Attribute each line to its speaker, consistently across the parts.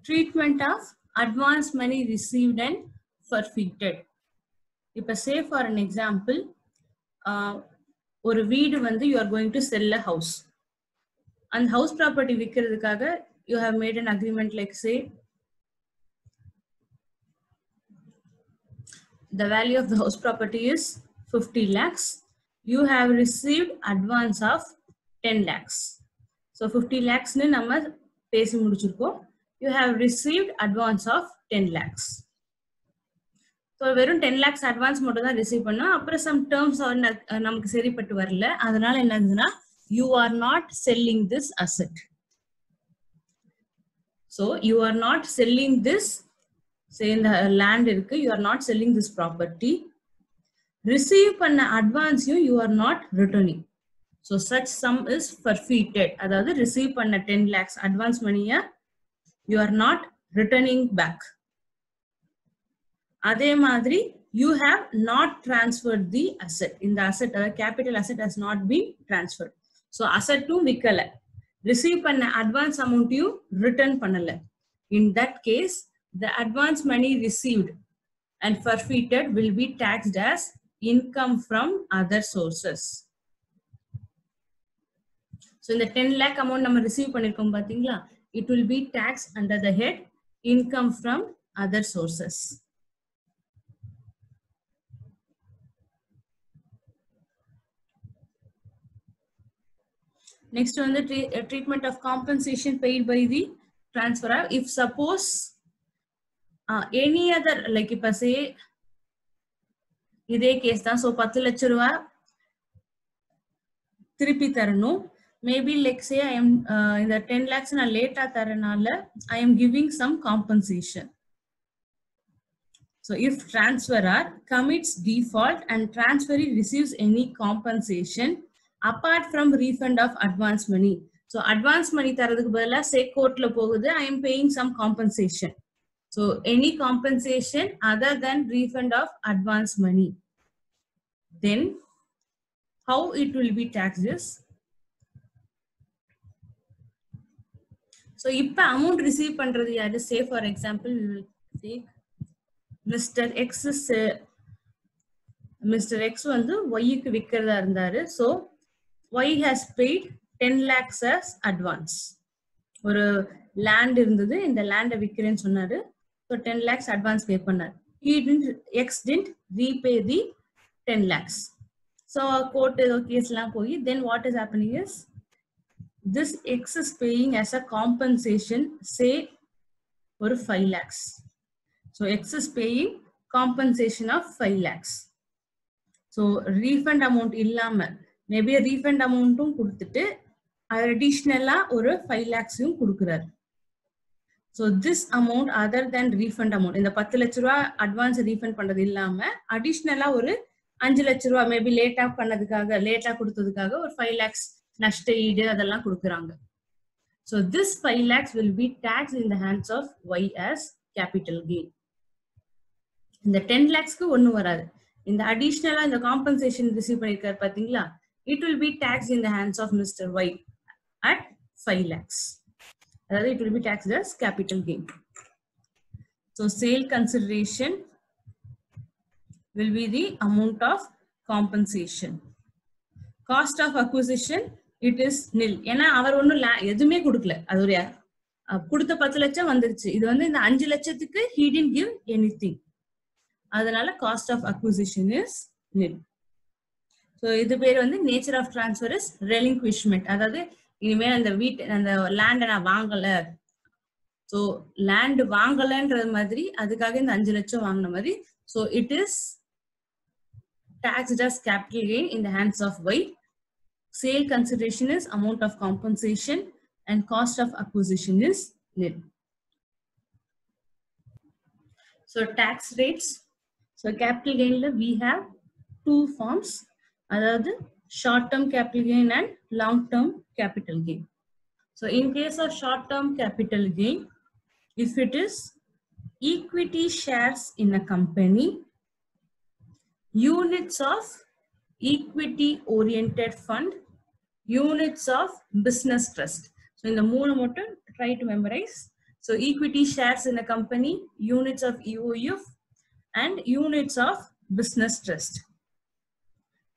Speaker 1: treatment of advance money received and forfeited. இப்ப say for an example, ஒரு வீடு வந்து you are going to sell a house. And house property விக்கிறதுக்காக you have made an agreement like say the value of the house property is 50 lakhs. You have received advance of 10 lakhs. So 50 lakhs nu nama பேசி முடிச்சிருக்கோம். You have received advance of 10 lakhs. So வெறும் 10 lakhs advance மட்டும் தான் receive பண்ணோம். அப்புறம் some terms நமக்கு சரிப்பட்டு வரல. அதனால என்ன ஆகுதுன்னா you are not selling this asset. So you are not selling this, say in the land irukku, you are not selling this property. Receive பண்ண advance you are not returning. So such sum is forfeited. அதாவது receive பண்ண 10 lakhs advance money you are not returning back. அதே மாதிரி you have not transferred the asset. இந்த asset capital asset has not been transferred. So asset to விக்கல, receive பண்ண advance amount you return பண்ணல. In that case the advance money received and forfeited will be taxed as income from other sources. So in the 10 lakh amount நம்ம receive பண்ணிருக்கோம் பாத்தீங்களா, it will be taxed under the head income from other sources. Next one, the treatment of compensation paid by the transferor. If suppose any other, like if I say இதே case தான், so 10 லட்சம் ரூபாய் திருப்பி தரணும். Maybe like say I am இந்த 10 lakhs நான் லேட்டா தரனால I am giving some compensation. So if transferor commits default and transferee receives any compensation apart from refund of advance money. So advance money தரதுக்கு பதிலா say courtல போகுது, I am paying some compensation. So any compensation other than refund of advance money, then how it will be taxed is, so இப்ப amount receive பண்றது யாரு? Say for example we will take Mr. X is Mr. X வந்து Y க்கு விக்கிறதா இருந்தாரு. So Y has paid 10 lakhs as advance. ஒரு land இருந்தது, இந்த land விக்கிறேன்னு சொன்னாரு. So 10 lakhs advance pay பண்ணார். X didn't repay the 10 lakhs. So court case லாம் போய் then what is happening is this X is paying as a compensation say ஒரு 5 lakhs. So X is paying compensation of 5 lakhs. So refund amount இல்லாம maybe refund amount கொடுத்துட்டு additional ஒரு 5 lakhs கொடுக்கிறார். So this amount other than refund amount, இந்த 10 லட்சம் ரூபாய் advance refund பண்றது இல்லாம additional ஒரு 5 லட்சம் ரூபாய் maybe லேட்டா பண்ணதுக்காக லேட்டா கொடுத்ததுக்காக ஒரு 5 lakhs நஷ்ட ஈடு அதெல்லாம் கொடுக்கறாங்க. So this 5 lakhs will be taxed in the hands of Y as capital gain. இந்த 10 lakhsக்கு ஒண்ணு வராது. இந்த additional இந்த compensation receive பண்ணிருக்கார் பாத்தீங்களா, it will be taxed in the hands of Mr. Y at 5 lakhs. That it will be taxed as capital gain. So sale consideration will be the amount of compensation. Cost of acquisition, it is nil. ஏன்னா அவர் ஒன்னும் எதுவுமே கொடுக்கல, அது ஒரு கொடுத்த 10 லட்சம் வந்துருச்சு. இது வந்து இந்த 5 லட்சத்துக்கு he didn't give anything. அதனால cost of acquisition is nil. So இது பேர் வந்து nature of transfer is relinquishment. அதாவது இனிமேல் அந்த அந்த லேண்ட நான் வாங்கல, so லேண்ட் வாங்கலன்றது மாதிரி அதுக்காக இந்த 5 லட்சம் வாங்கின மாதிரி. So it is taxed as capital gain in the hands of Y. Sale consideration is amount of compensation and cost of acquisition is nil. So tax rates. So capital gain we have two forms, அதாவது short term capital gain and long term capital gain. So in case of short term capital gain, if it is equity shares in a company, units of equity oriented fund, units of business trust. So in the moon motor try to memorize. So equity shares in a company, units of EOF, and units of business trust.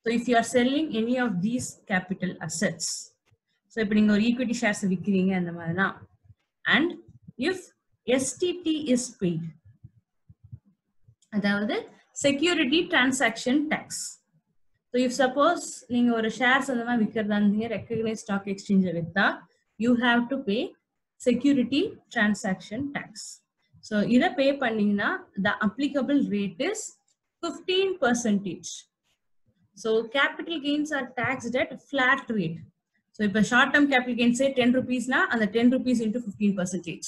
Speaker 1: So if you are selling any of these capital assets, so if you have equity shares விக்கிறீங்க அந்த மாதிரினா, and if STT is paid, அதாவது security transaction tax. So if suppose நீங்க ஒரு shares அந்த மாதிரி விக்கிறதா இருந்தீங்க, recognized stock exchange வித்தா, you have to pay security transaction tax. So இத pay பண்ணீங்கன்னா the applicable rate is 15%. So capital gains are taxed at flat rate. So if a short term capital gain say 10 rupees na, and the 10 rupees into 15%,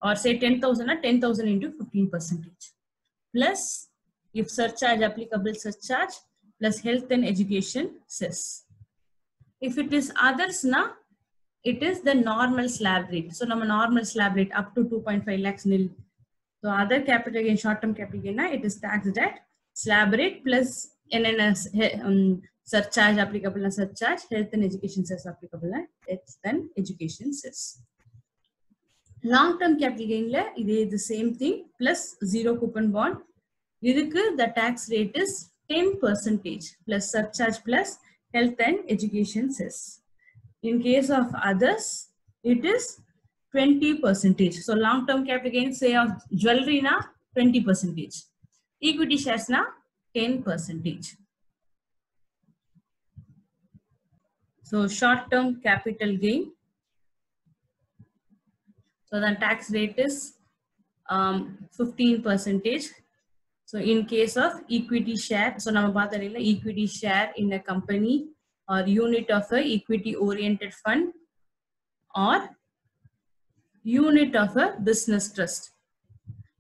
Speaker 1: or say 10,000 na, 10,000 into 15%. Plus if surcharge applicable, surcharge plus health and education cess. If it is others na, it is the normal slab rate. So nama normal slab rate up to 2.5 lakhs nil. So other capital gain, short term capital gain na, it is taxed at slab rate plus NNS surcharge applicable na surcharge, health and education cess applicable na health and education cess. Long term capital gain la it is the same thing plus zero coupon bond. Idhukku the tax rate is 10% plus surcharge plus health and education cess. In case of others, it is 20%. So long term capital gain say of jewelry na 20%, equity shares na 10%. So short term capital gain, so the tax rate is 15%. So in case of equity share, so nama paatharilla equity share in a company or unit of a equity oriented fund or unit of a business trust.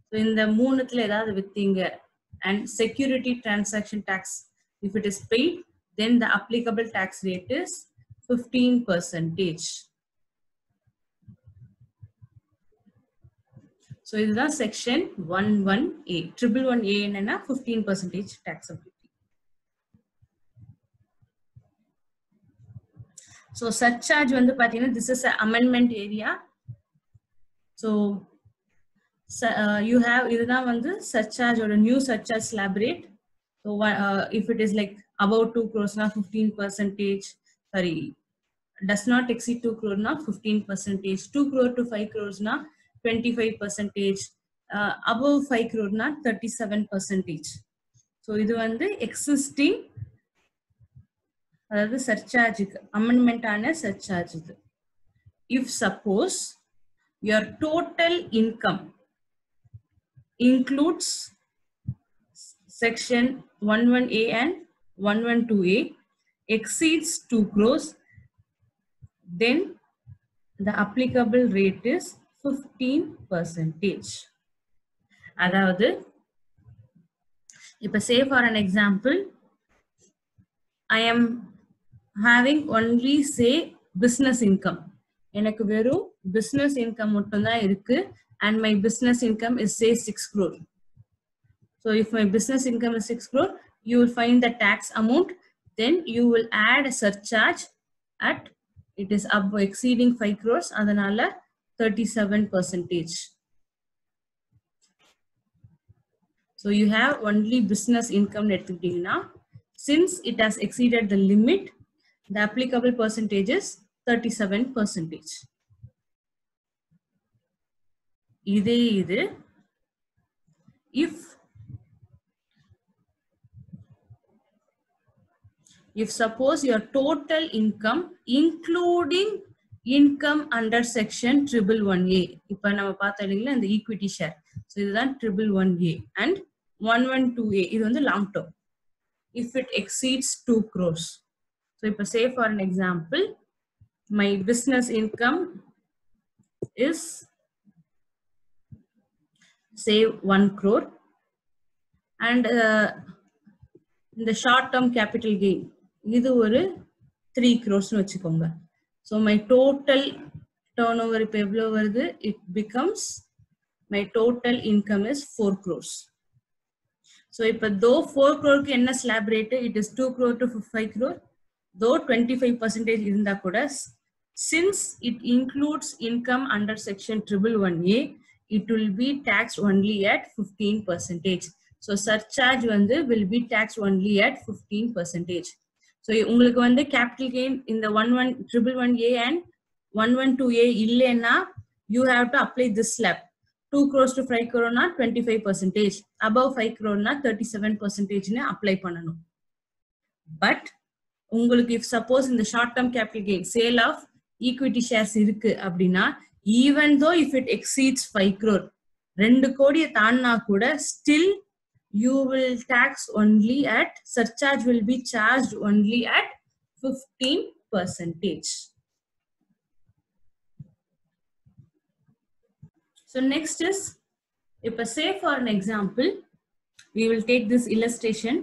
Speaker 1: So in the மூணுத்துல ஏதாவது வித்தீங்க and security transaction tax, if it is paid, then the applicable tax rate is 15%. So this is section 11A. 111A enna 15% taxability. So surcharge vandu pathina, this is an amendment area. So you have idha vandu surcharge or a new surcharge slab rate. So if it is like about 2 crores na 15%, sorry, does not exceed 2 crore na 15%, 2 crore to 5 crores na 25%, above 5 crore na 37%. So இது வந்து existing, அதாவது surcharge amendment ஆன surcharge இது. If suppose your total income includes section 11A and 112A exceeds 2 crores, then the applicable rate is 15%. அதாவது இப்ப say for an example, I am having only say business income. எனக்கு வெறும் business income மட்டும்தான் இருக்கு and my business income is say 6 crore. So if my business income is 6 crore, you will find the tax amount, then you will add a surcharge at it is above exceeding 5 crores, adanal 37%. So you have only business income எடுத்துக்கிட்டீங்கன்னா, since it has exceeded the limit, the applicable percentage is 37%. இதே இது if suppose your total income including income under section 111A, இப்ப நம்ம பார்த்தீங்களா இந்த equity share, so இதுதான் 111A and 112A, இது வந்து long term. If it exceeds 2 crores, so இப்ப say for an example, my business income is say 1 crore and the short term capital gain இது ஒரு 3 crores னு வெச்சுக்கோங்க. So my total turnover இப்ப எவ்வளவு வருது, it becomes my total income is 4 crores. So இப்ப though 4 crore க்கு என்ன slab rate, it is 2 crore to 5 crore, though 25% இருந்தா கூட since it includes income under section 111A, it will be taxed only at 15%. So surcharge will be taxed only at 15%. So உங்களுக்கு வந்து capital gain in the 111A and 112A இல்லைன்னா you have to apply this slab. 2 crores to 5 crore na 25%, above 5 crore na 37% னு apply பண்ணணும். But உங்களுக்கு if suppose in the short term capital gain sale of equity shares இருக்கு அப்படின்னா even though if it exceeds 5 crore 2 கோடியை தாண்டினா கூட still you will tax only at surcharge will be charged only at 15%. So next is, if say for an example, we will take this illustration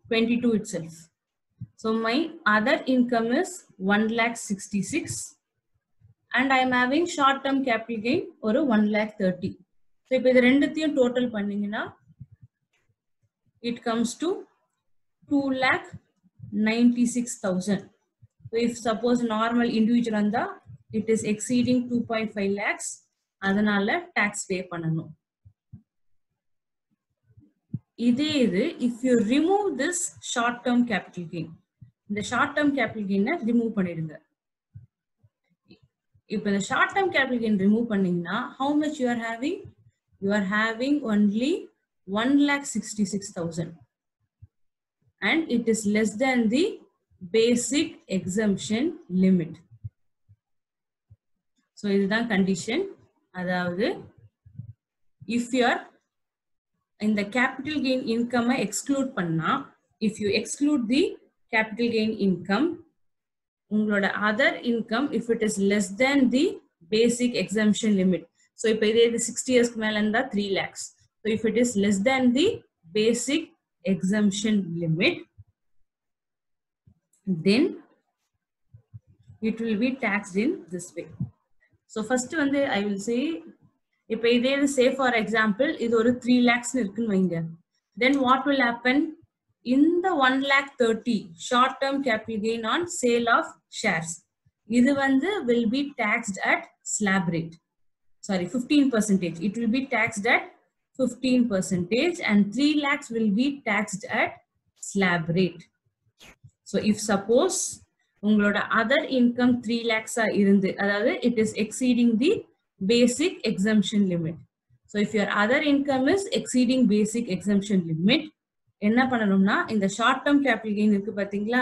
Speaker 1: 22 itself. So my other income is 1,66,000 and I am having short term capital gain or 1,30,000. So if இது ரெண்டுத்தையும் total பண்ணீங்கன்னா it comes to 2,96,000. So if suppose normal individual anda it is exceeding 2.5 lakhs, அதனால tax pay பண்ணணும். இதே இது if you remove this short term capital gain, இந்த short term capital gain remove பண்ணிடுங்க. இப்போ இந்த short term capital gain remove பண்ணீங்கன்னா how much you are having? You are having only 1,66,000 and it is less than the basic exemption limit. So இதுதான் condition. அதாவது if you are in the capital gain income exclude பண்ணா, if you exclude the capital gain income, உங்களோட other income if it is less than the basic exemption limit. So இப்போ இதே 60 years மேல இருந்தா 3 lakhs. So if it is less than the basic exemption limit, then it will be taxed in this way. So first வந்து I will say, இப்போ இதே say for example இது ஒரு 3 lakhs இருக்குன்னு வைங்க, then what will happen? In the 1,30,000 short term capital gain on sale of shares, இது வந்து will be taxed at slab rate. Sorry, 15%. It will be taxed at 15% and 3 lakhs will be taxed at slab rate. So if suppose உங்களோட other income 3 lakhs இருந்து, அதாவது it is exceeding the basic exemption limit. So if your other income is exceeding basic exemption limit, என்ன பண்ணணும்னா இந்த short term capital gain இருக்கு பாத்தீங்களா,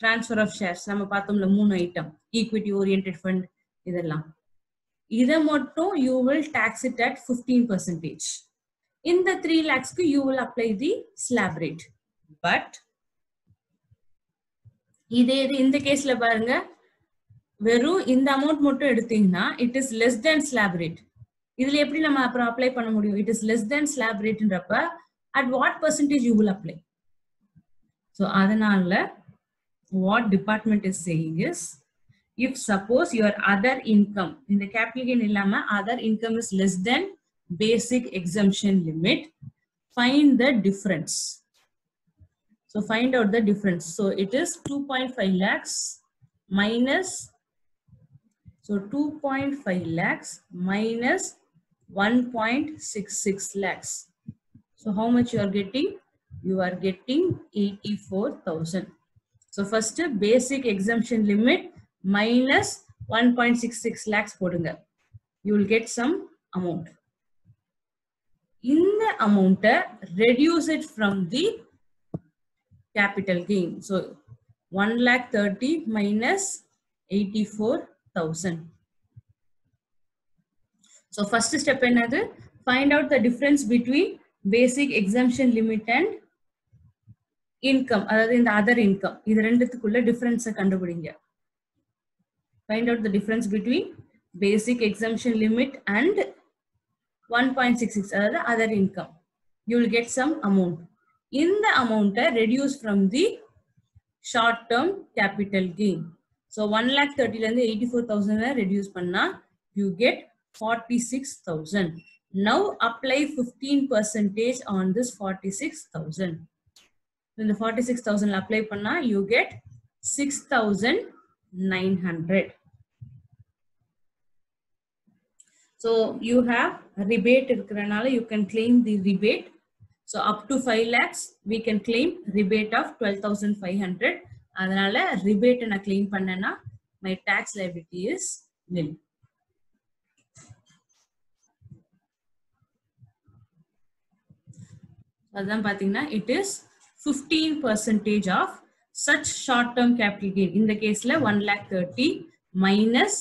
Speaker 1: transfer of shares நம்ம பார்த்தோம்ல 3 ஐட்டம், equity oriented fund இதெல்லாம், இதை மட்டும் you will tax it at 15%. இந்த 3 lakhs you will apply the slab rate. But இதே இந்த கேஸ்ல பாருங்க, வெறும் இந்த அமௌண்ட் மட்டும் எடுத்தீங்கன்னா it is less than slab rate. இதுல எப்படி நம்ம அப்புறம் அப்ளை பண்ண முடியும்? It is less than slab rateன்றப்ப at what percentage you will apply? So அதனால what department is saying is, if suppose your other income in the capital gain illama other income is less than basic exemption limit, find the difference. So find out the difference. So it is 2.5 lakhs minus, so 2.5 lakhs minus 1.66 lakhs. So how much you are getting? You are getting 84,000. So first basic exemption limit minus 1.66 lakhs போடுங்க. You will get some amount. இந்த amount reduce it from the capital gain. So 1,30,000 minus 84,000. So first step என்னது? Find out the difference between basic exemption limit and income, அதாவது இந்த other income. இது ரெண்டுத்துக்குள்ள difference கண்டுபிடிங்க. Find out the difference between basic exemption limit and 1.66, அதாவது other income. You will get some amount. இந்த amount reduce from the short term capital gain. So 1,30,000 இருந்து 84,000 reduce பண்ணா you get 46,000. Now apply 15% on this 46,000. In the 46,000 apply panna, you get 6,900. So you have rebate இருக்கறனால you can claim the rebate. So up to 5 lakhs we can claim rebate of 12,500. அதனால rebate நான் claim பண்ணேன்னா my tax liability is nil. அதான் பாத்தீங்கன்னா it is 15% of such short term capital gain. In the case la 1,30,000 minus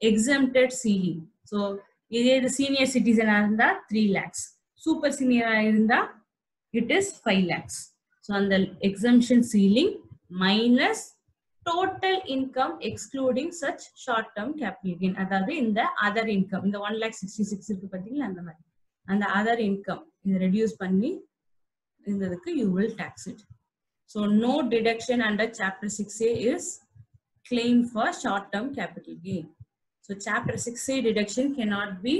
Speaker 1: exempted ceiling. So இதே senior citizen இருந்தா 3 lakhs, super senior இருந்தா it is 5 lakhs. So on the exemption ceiling minus total income excluding such short term capital gain. அதாவது இந்த other income, இந்த 1,66,000 இருக்கு பாத்தீங்களா அந்த மாதிரி அந்த other income இதை reduce பண்ணி இந்ததுக்கு you will tax it. So no deduction under chapter 6A is claimed for short term capital gain. So chapter 6A deduction cannot be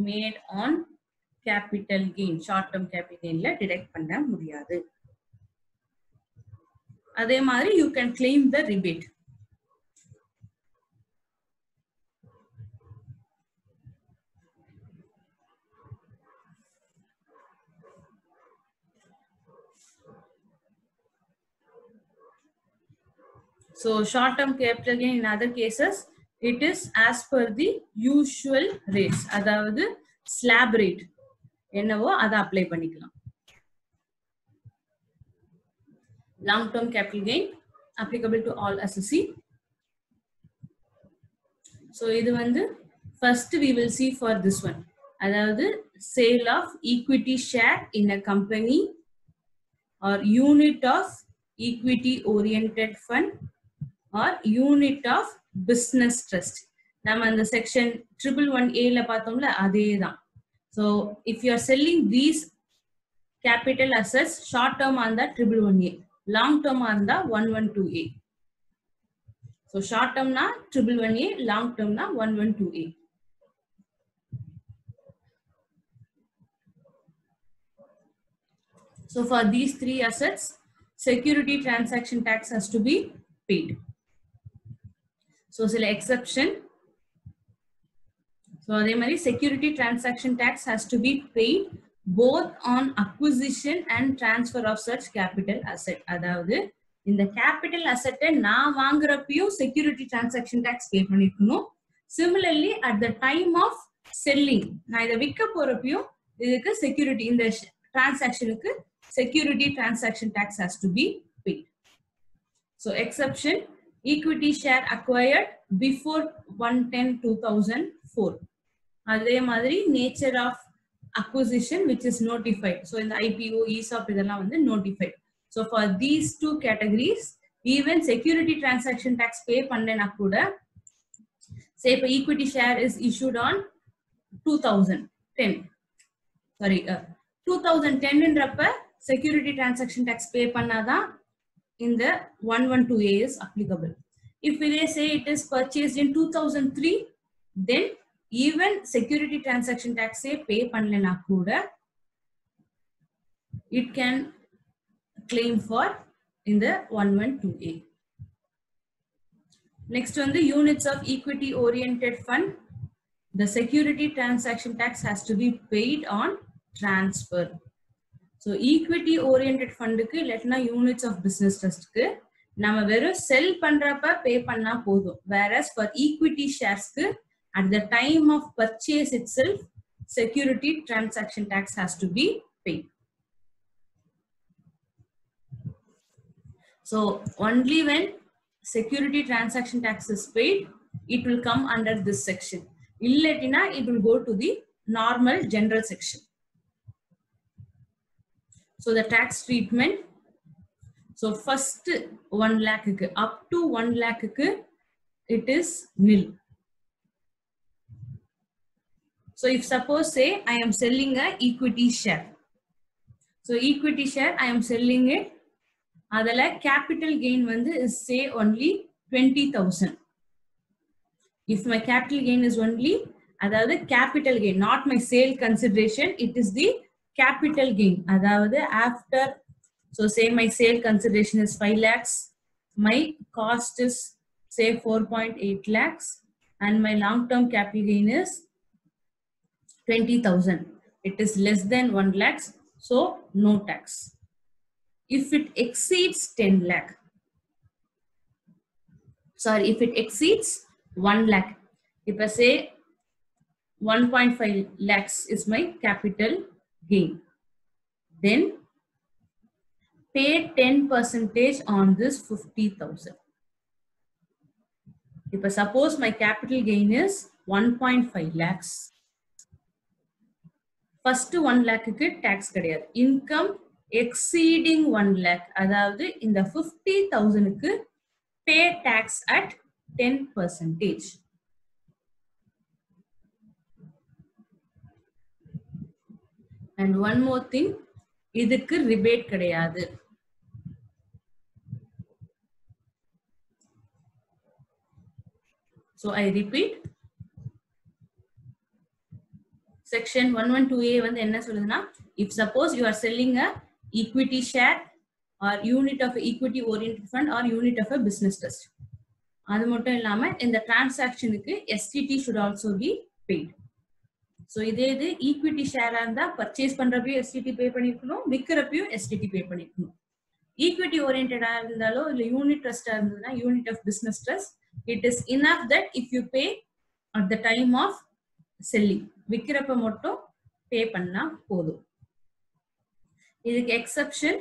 Speaker 1: made on capital gain. Short term capital gain la deduct பண்ண முடியாது. அதே மாதிரி you can claim the rebate. So short term capital gain in other cases it is as per the usual rates. அதாவது slab rate என்னவோ அதை apply பண்ணிக்கலாம். Long term capital gain applicable to all assessee. So இது வந்து first we will see for this one. அதாவது sale of equity share in a company or unit of equity oriented fund or unit of business trust. நம்ம அந்த section 111A ல பார்த்தோம்ல அதேதான். So if you are selling these capital assets, short term இருந்தா 111A, long term இருந்தா 112A. So short term na 111A, long term na 112A. So for these three assets, security transaction tax has to be paid. So sila exception. So அதே மாதிரி security transaction tax has to be paid both on acquisition and transfer of such capital asset. அதாவது இந்த capital asset நான் வாங்குறப்பையும் security transaction tax pay பண்ணிக்கணும். Similarly at the time of selling நான் இதை விற்க போறப்பையும் இதுக்கு security இந்த transactionக்கு security transaction tax has to be paid. So exception, equity share acquired before 1/10/2004. அதே மாதிரி nature of acquisition which is notified. So in the IPO, ESOP இதெல்லாம் வந்து notified. So for these two categories, even security transaction tax pay பண்ணேனா கூட, say if equity share is issued on 2010, sorry 2010 ன்றப்ப security transaction tax pay பண்ணாதான் in the 112A is applicable. If they say it is purchased in 2003, then even security transaction tax say pay பண்ணலனா கூட it can claim for in the 112A. Next one, the units of equity oriented fund, the security transaction tax has to be paid on transfer. So equity oriented fund க்கு இல்லனா units of business trust க்கு நம்ம வெறும் செல் பண்றப்ப பே பண்ணா போதும். Whereas for equity shares க்கு at the time of purchase itself security transaction tax has to be paid. So only when security transaction tax is paid it will come under this section. Illatina it will go to the normal general section. So the tax treatment, so first 1 lakh up to 1 lakh it is nil. So if suppose say I am selling a equity share, so equity share I am selling it, adala capital gain வந்து is say only 20,000. If my capital gain is only, அதாவது capital gain, not my sale consideration, it is the capital gain. அதாவது after, so say my sale consideration is 5 lakhs, my cost is say 4.8 lakhs and my long term capital gain is 20,000. It is less than 1 lakh, so no tax. If it exceeds 10 lakh, sorry, if it exceeds 1 lakh, if I say 1.5 lakhs is my capital gain, then pay 10% on this 50,000. If I suppose my capital gain is 1.5 lakhs, first 1 lakh tax கிடையாது. Income exceeding 1 lakh, அதாவது இந்த 50,000 pay tax at 10%. And one more thing, இதுக்கு rebate கிடையாது. So I repeat, section 112A வந்து என்ன சொல்லுதுன்னா, if suppose you are selling a equity share or unit of equity oriented fund or unit of a business trust, அது மட்டும் இல்லாம இந்த டிரான்சாக்ஷனுக்கு STT should also be paid. So இதே இது equity ஷேரா இருந்தா பர்ச்சேஸ் பண்றப்பயும் STT பே பண்ணிருக்கணும், விக்கிறப்பயும் STT பே பண்ணிருக்கணும். ஈக்விட்டி ஓரியன்டா இருந்தாலோ இல்ல யூனிட் ட்ரஸ்டா இருந்ததுன்னா unit of business trust, it is enough that if you pay at the time of selling, விக்கிறப்ப மட்டும் பே பண்ணா போதும். இதுக்கு exception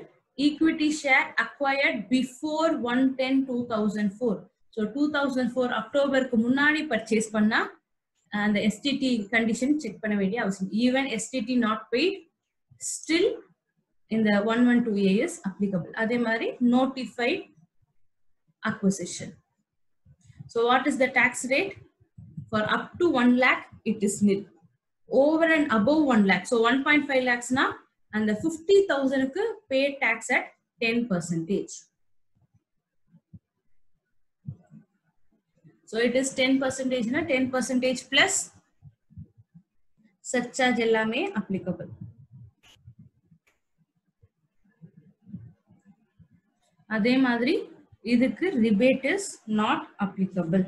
Speaker 1: equity share acquired before 1/10/2004. So 2004 அக்டோபருக்கு முன்னாடி பர்ச்சேஸ் பண்ணா அந்த STT condition செக் பண்ண வேண்டிய அவசியம். Even STT not paid, still in the 112A is applicable. அதே மாதிரி notified acquisition. So what is the tax rate? For up to 1 lakh, it is nil. Over and above 1 lakh, so 1.5 lakhs na, and the 50,000 pay tax at 10%. So it is 10%, na 10% plus surcharge ellame applicable. அதே மாதிரி இதுக்கு rebate is not applicable.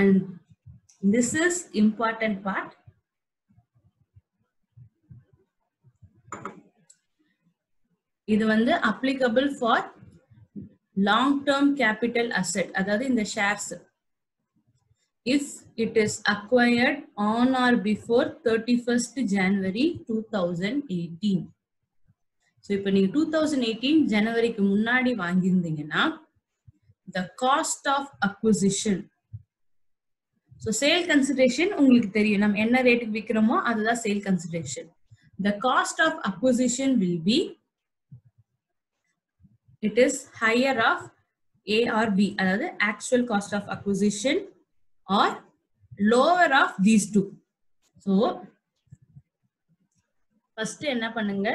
Speaker 1: And this is important part. இது வந்து applicable for long term capital asset, அதாவது இந்த shares, if it is acquired on or before 31st January 2018. So இப்போ நீங்க 2018 ஜனவரிக்கு முன்னாடி வாங்கியிருந்தீங்கன்னா the cost of acquisition, so sale consideration உங்களுக்கு தெரியும், நம்ம என்ன ரேட்டுக்கு விக்கிறோமோ அதுதான் sale consideration. The cost of acquisition will be, it is higher of A or B, அதாவது actual cost of acquisition or lower of these two. So first என்ன பண்ணுங்க,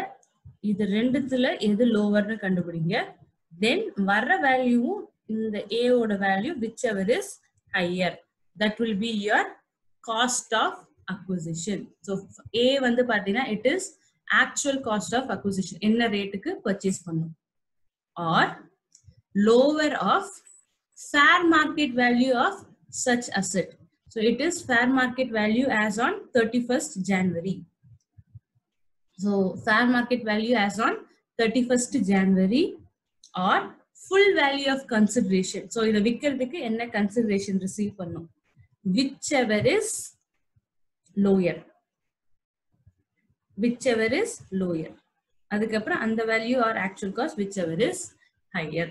Speaker 1: இது ரெண்டுத்துல எது லோவர்னு கண்டுபிடிங்க. Then வர்ற வேல்யூ இந்த A ஓட value whichever is higher, that will be your cost of acquisition. So A வந்து பாத்தீங்கன்னா it is actual cost of acquisition, என்ன ரேட்டுக்கு purchase பண்ணும், or lower of fair market value of such asset. So it is fair market value as on 31st January. So fair market value as on 31st January or full value of consideration. So இத விக்கிறதுக்கு என்ன consideration receive பண்ணும், whichever is lower, whichever is lower. அதுக்கப்புறம் அந்த value or actual cost whichever is higher.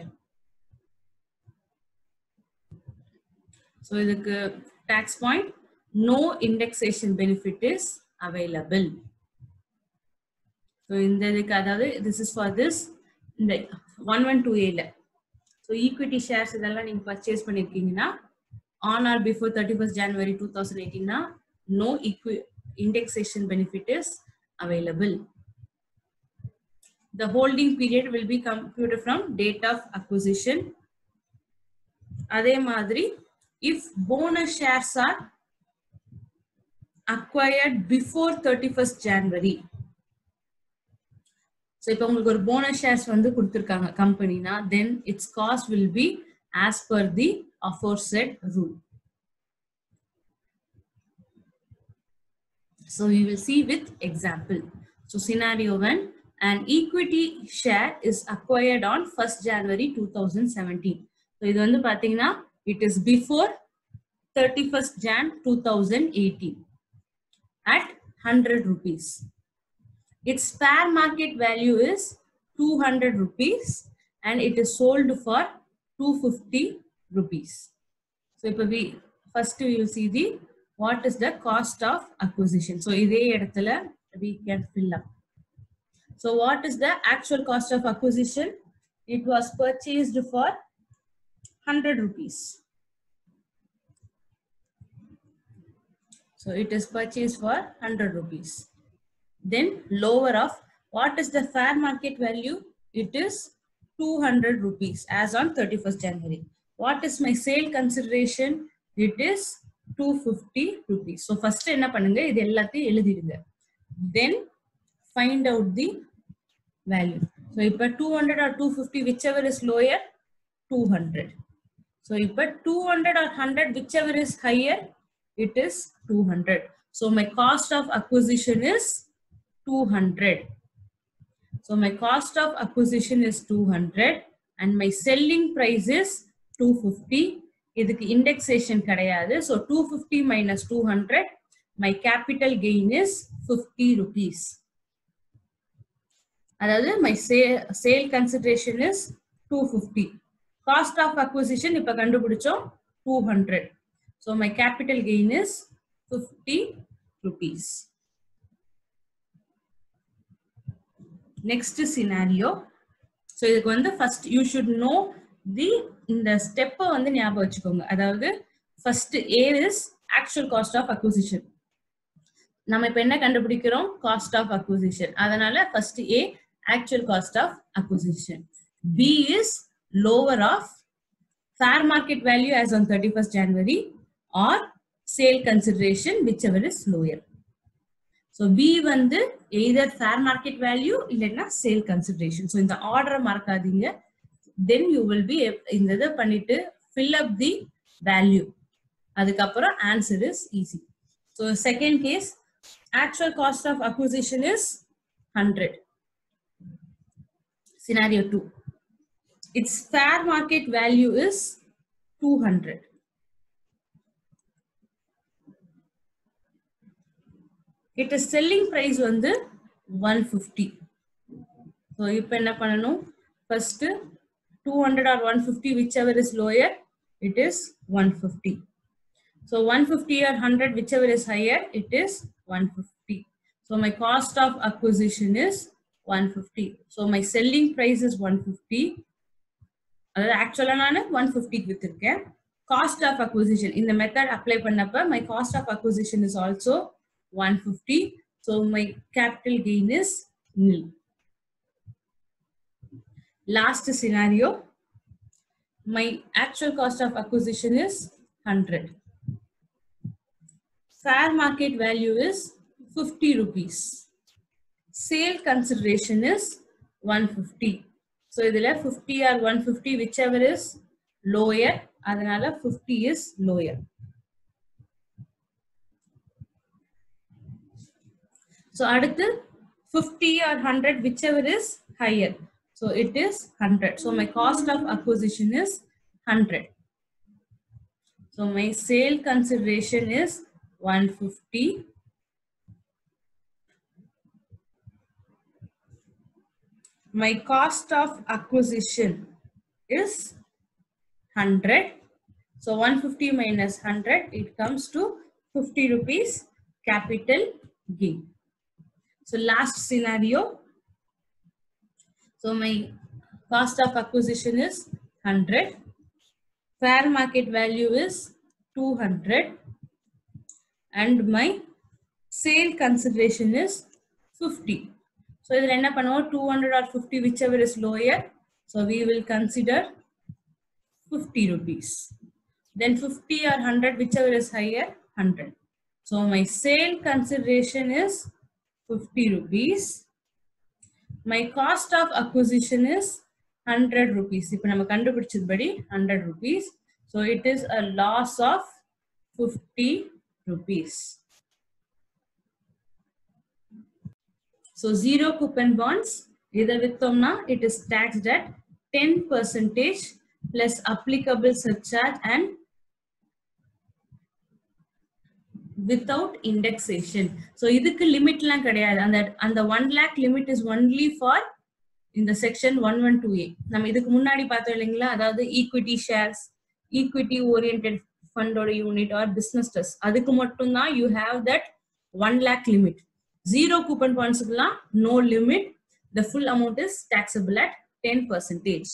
Speaker 1: So இதுக்கு tax point, no indexation benefit is available. So இந்த இதுக்கு அதாவது this is for this இந்த 112A ல, so equity shares இதெல்லாம் நீங்க purchase பண்ணிருக்கீங்கன்னா on or before 31st January 2018 னா no indexation benefit is available. The holding period will be computed from date of acquisition. அதே மாதிரி if bonus shares are acquired before 31st January, So இப்போ உங்களுக்கு ஒரு bonus shares வந்து கொடுத்திருக்காங்க கம்பெனினா, then its cost will be as per the aforesaid rule. So we will see with example. So scenario 1, an equity share is acquired on 1st January 2017. So இது வந்து பாத்தீங்கன்னா it is before 31st Jan 2018 at 100 rupees. Its fair market value is 200 rupees and it is sold for 250 rupees. So first we will see the what is the cost of acquisition. So இதே இடத்துல we can fill up. So what is the actual cost of acquisition? It was purchased for 100 rupees. So it is purchased for 100 rupees. Then lower of what is the fair market value? It is 200 rupees as on 31st January. What is my sale consideration? It is 250 rupees. So first enna pannunga idu ellathiyum eludidunga. Then find out the value. So ipa 200 or 250 whichever is lower, 200. So ipa 200 or 100 whichever is higher, it is 200. So my cost of acquisition is 200. So my cost of acquisition is 200 and my selling price is 250. இதுக்கு indexation கிடையாது. So 250 minus 200, my capital gain is 50 rupees. அதாவது my sale consideration is 250. Cost of acquisition இப்ப கண்டுபிடிச்சோம் 200. So my capital gain is 50 rupees. Next scenario. So இதுக்கு வந்து first you should know the இந்த step வந்து ஞாபகம் வச்சுக்கோங்க. அதாவது first A is actual cost of acquisition. நம்ம இப்ப என்ன கண்டுபிடிக்கிறோம்? Cost of acquisition. அதனால first A actual cost of acquisition. B is lower of fair market value as on 31st January or sale consideration whichever is lower. So B வந்து either fair market value இல்லைன்னா sale consideration. So இந்த order மறக்காதீங்க. Then you will be இந்த இதை பண்ணிட்டு fill up the value. அதுக்கப்புறம் answer is easy. So second case, actual cost of acquisition is 100. Scenario 2. Its fair market value is 200. It is selling price வந்து 150. So இப்போ என்ன பண்ணணும்? First 200 or 150 whichever is lower, it is 150. So 150 or 100 whichever is higher, it is 150. So my cost of acquisition is 150. So my selling price is 150. அதாவது ஆக்சுவலா நான் 150 வித்திருக்கேன். Cost of acquisition இந்த method apply பண்ணப்ப my cost of acquisition is also 150. So my capital gain is nil. Last scenario, my actual cost of acquisition is 100. Fair market value is 50 rupees. Sale consideration is 150. So idhila 50 or 150 whichever is lower, adanala 50 is lower. So அடுத்து 50 or 100 whichever is higher. So it is 100. So my cost of acquisition is 100. So my sale consideration is 150. My cost of acquisition is 100. So 150 minus 100, it comes to 50 rupees capital gain. So last scenario. So my cost of acquisition is 100. Fair market value is 200. And my sale consideration is 50. So idhula enna பண்ணுவோம் 200 or 50 whichever is lower. So we will consider 50 rupees. Then 50 or 100 whichever is higher, 100. So my sale consideration is 50 rupees. my cost of acquisition is 100 rupees. இப்போ நம்ம கண்டுபிடிச்சதுபடி 100 rupees. So it is a loss of 50 rupees. So zero coupon bonds, either வித்தோம்னா it is taxed at 10% plus applicable surcharge and without indexation. So இதுக்கு லிமிட்லாம் கிடையாது. அந்த 1 lakh limit is only for in the section 112A. நம்ம இதுக்கு முன்னாடி பார்த்தோம் இல்லைங்களா, அதாவது equity shares, equity oriented ஃபண்டோட யூனிட் ஆர் பிசினஸ் ட்ரஸ்ட், அதுக்கு மட்டும் தான் you have that 1 lakh limit. Zero coupon bondsக்குலாம் no limit. The full amount is taxable at 10%.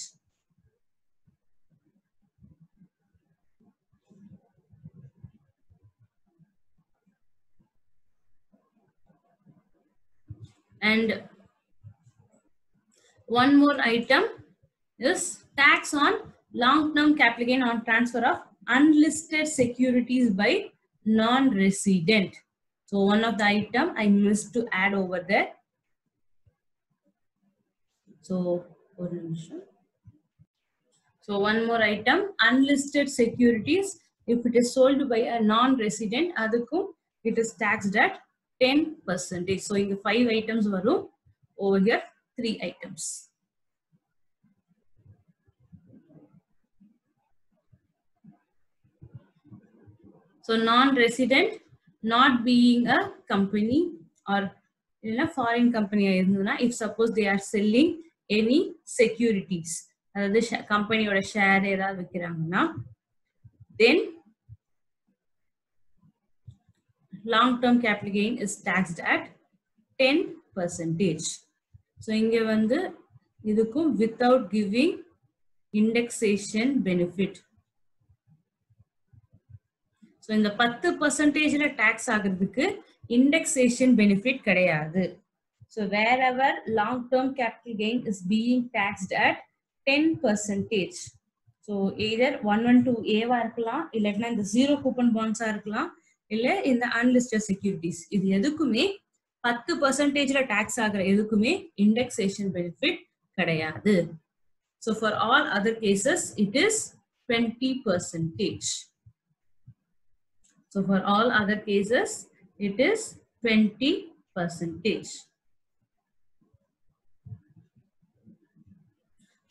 Speaker 1: And one more item is tax on long-term capital gain on transfer of unlisted securities by non-resident. So one of the item I missed to add over there. So one more item, unlisted securities. If it is sold by a non-resident, adukku it is taxed at 10%. So in the 5 items varum, over here 3 items. So non-resident, not being a company or in a foreign company, if suppose they are selling any securities, the company or a share then long-term capital gain is taxed at 10%. So inge vandu idukkum without giving indexation benefit. So in the 10% tax ஆகிறதுக்கு indexation benefit கிடையாது. So wherever long-term capital gain is being taxed at 10%. So either 112A வா இருக்கலாம், இல்லைன்னா இந்த zero coupon bonds ஆ இருக்கலாம், இல்ல இந்த unlisted securities. இது எதுக்குமே 10% tax ஆகிற எதுக்குமே indexation benefit கிடையாது. So for all other cases, it is 20%. So for all other cases, it is 20%.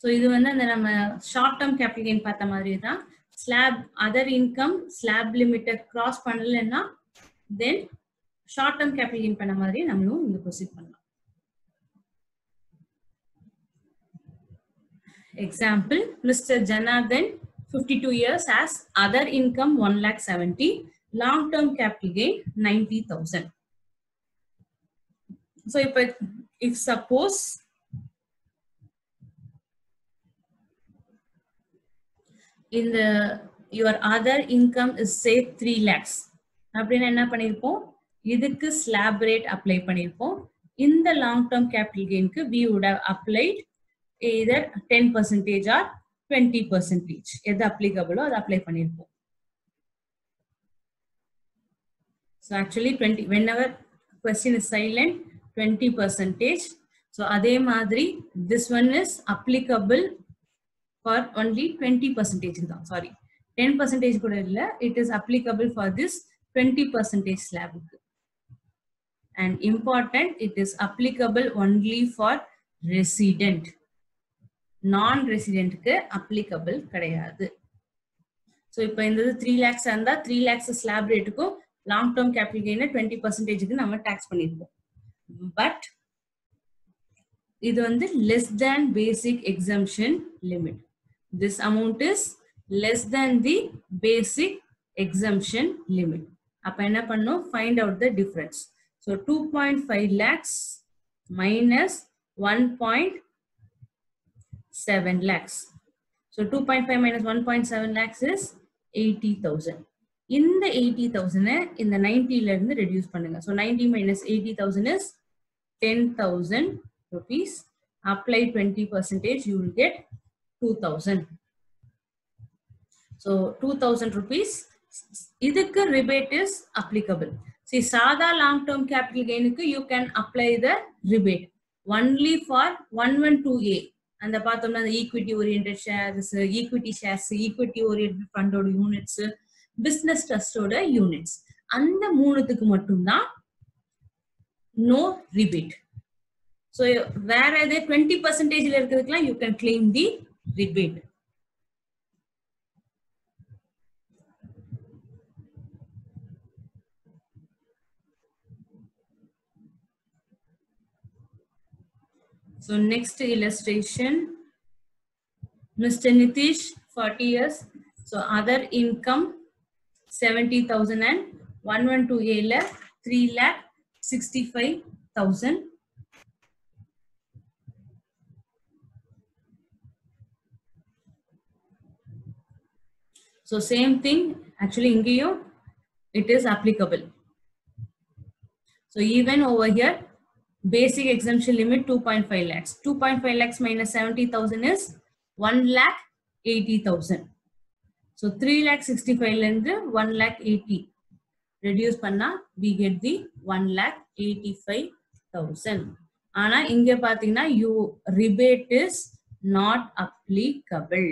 Speaker 1: So இது வந்து அந்த நம்ம short term capital gain பார்த்த மாதிரி தான். Slab other income slab limit cross பண்ணலன்னா then short term capital gain பண்ண மாதிரி நம்மளும் இங்க proceed பண்ணலாம். Example, Mr. Janardhan 52 years has other income 1,70,000, long term capital gain 90,000. So if suppose in the your other income is say 3 lakhs, அப்படினா என்ன பண்ணிருப்போம், இதுக்கு slab rate apply பண்ணிருப்போம். இந்த long term capital gain க்கு we would have applied either 10% or 20%. எது applicable அது apply பண்ணிருப்போம். So actually 20, whenever question is silent, 20%. So அதே மாதிரி this one is applicable for only 20% தான். Sorry, 10% கூட இல்ல, it is applicable for this 20% slab. And important, it is applicable only for resident. Non-resident க்கு applicable கிடையாது. So இப்போ இந்த 3 lakhs இருந்தா 3 lakhs slab rate க்கு long term capital gain 20% க்கு நம்ம tax பண்ணிருப்போம். But இது வந்து less than basic exemption limit. This amount is less than the basic exemption limit. அப்ப என்ன பண்ணணும், find out the difference. So 2.5 lakhs minus 1.7 lakhs. So 2.5 minus 1.7 lakhs is 80,000. இந்த 80,000 இந்த 90 ல இருந்து reduce பண்ணுங்க. So 90 minus 80,000 is 10,000 rupees. Apply 20%, you will get 2,000. So 2,000 rupees. இதுக்கு rebate is applicable. See, சாதா long term capital gain க்கு you can apply the rebate. only for 112A. அந்த பார்த்தோம்னா அந்த equity oriented shares, equity shares, equity oriented ஃபண்டோட units, business ட்ரஸ்டோட units, அந்த மூணுத்துக்கு மட்டும்தான் நோ ரிபேட். ஸோ வேற எது 20% இருக்கிறதுக்குலாம் you can claim the rebate. So next illustration, Mr. Nitish, 40 years. So other income 70,000 and 112A la 3,65,000. So same thing, actually ingeyum it is applicable. So even over here, basic exemption limit 2.5 lakhs. 2.5 lakhs minus 70,000 is 1,80,000. So 3,65,000 and 1,80,000 reduce panna, we get the 1,85,000. Ana inge pathina you rebate is not applicable.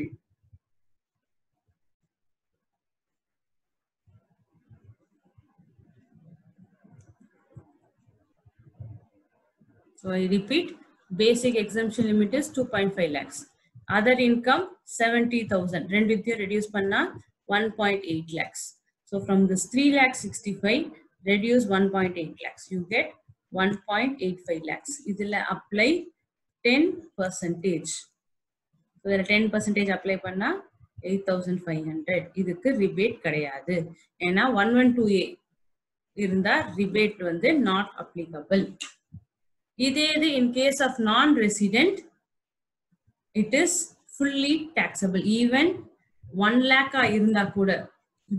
Speaker 1: So I repeat, basic exemption limit is 2.5 lakhs. Other income 70,000. Rendithya reduce panna 1.8 lakhs. So from this 3,65,000 reduce 1.8 lakhs. You get 1.85 lakhs. Idhila apply 10%. So there 10% apply panna 8,500. Idhukku rebate kadayadu. Ena 112A irundha rebate வந்து not applicable. In case of non-resident, it is fully taxable. Even 1 lakh irunda kuda.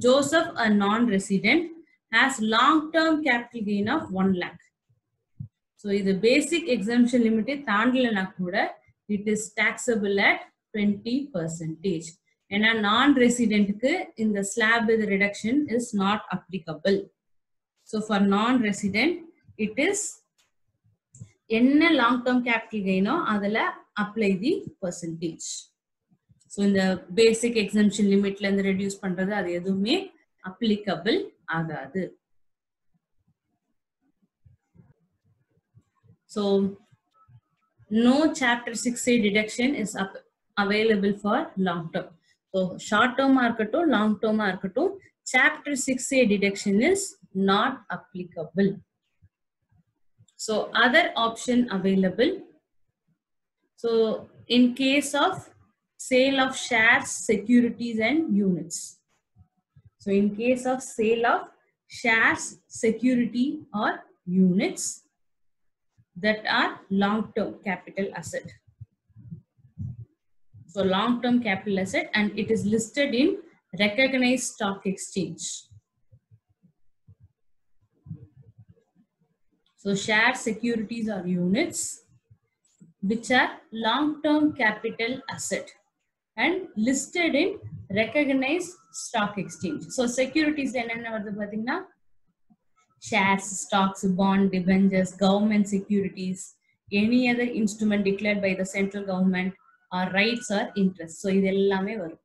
Speaker 1: Joseph, a non-resident, has long-term capital gain of 1 lakh. So the basic exemption limit thandilana kuda, it is taxable at 20%. And a non-resident in the slab the reduction is not applicable. So for non-resident, it is என்ன long term capital கெயினோ அதுல apply தி percentage. So இந்த பேசிக் exemption லிமிட்ல இருந்து reduce பண்றது அது எதுவுமே applicable ஆகாது. So no chapter 6A deduction is available for long term. So short டேர்மா இருக்கட்டும் லாங் டேர்மா இருக்கட்டும், chapter 6A deduction is not applicable. So other option available. So in case of sale of shares, securities and units. So in case of sale of shares, security or units that are long-term capital asset. So long-term capital asset and it is listed in recognized stock exchange. So shares, securities or units which are long-term capital asset and listed in recognized stock exchange. So securities enna varudhu pathina shares, stocks, bond, debentures, government securities, any other instrument declared by the central government or rights or interests. So idu ellame varum.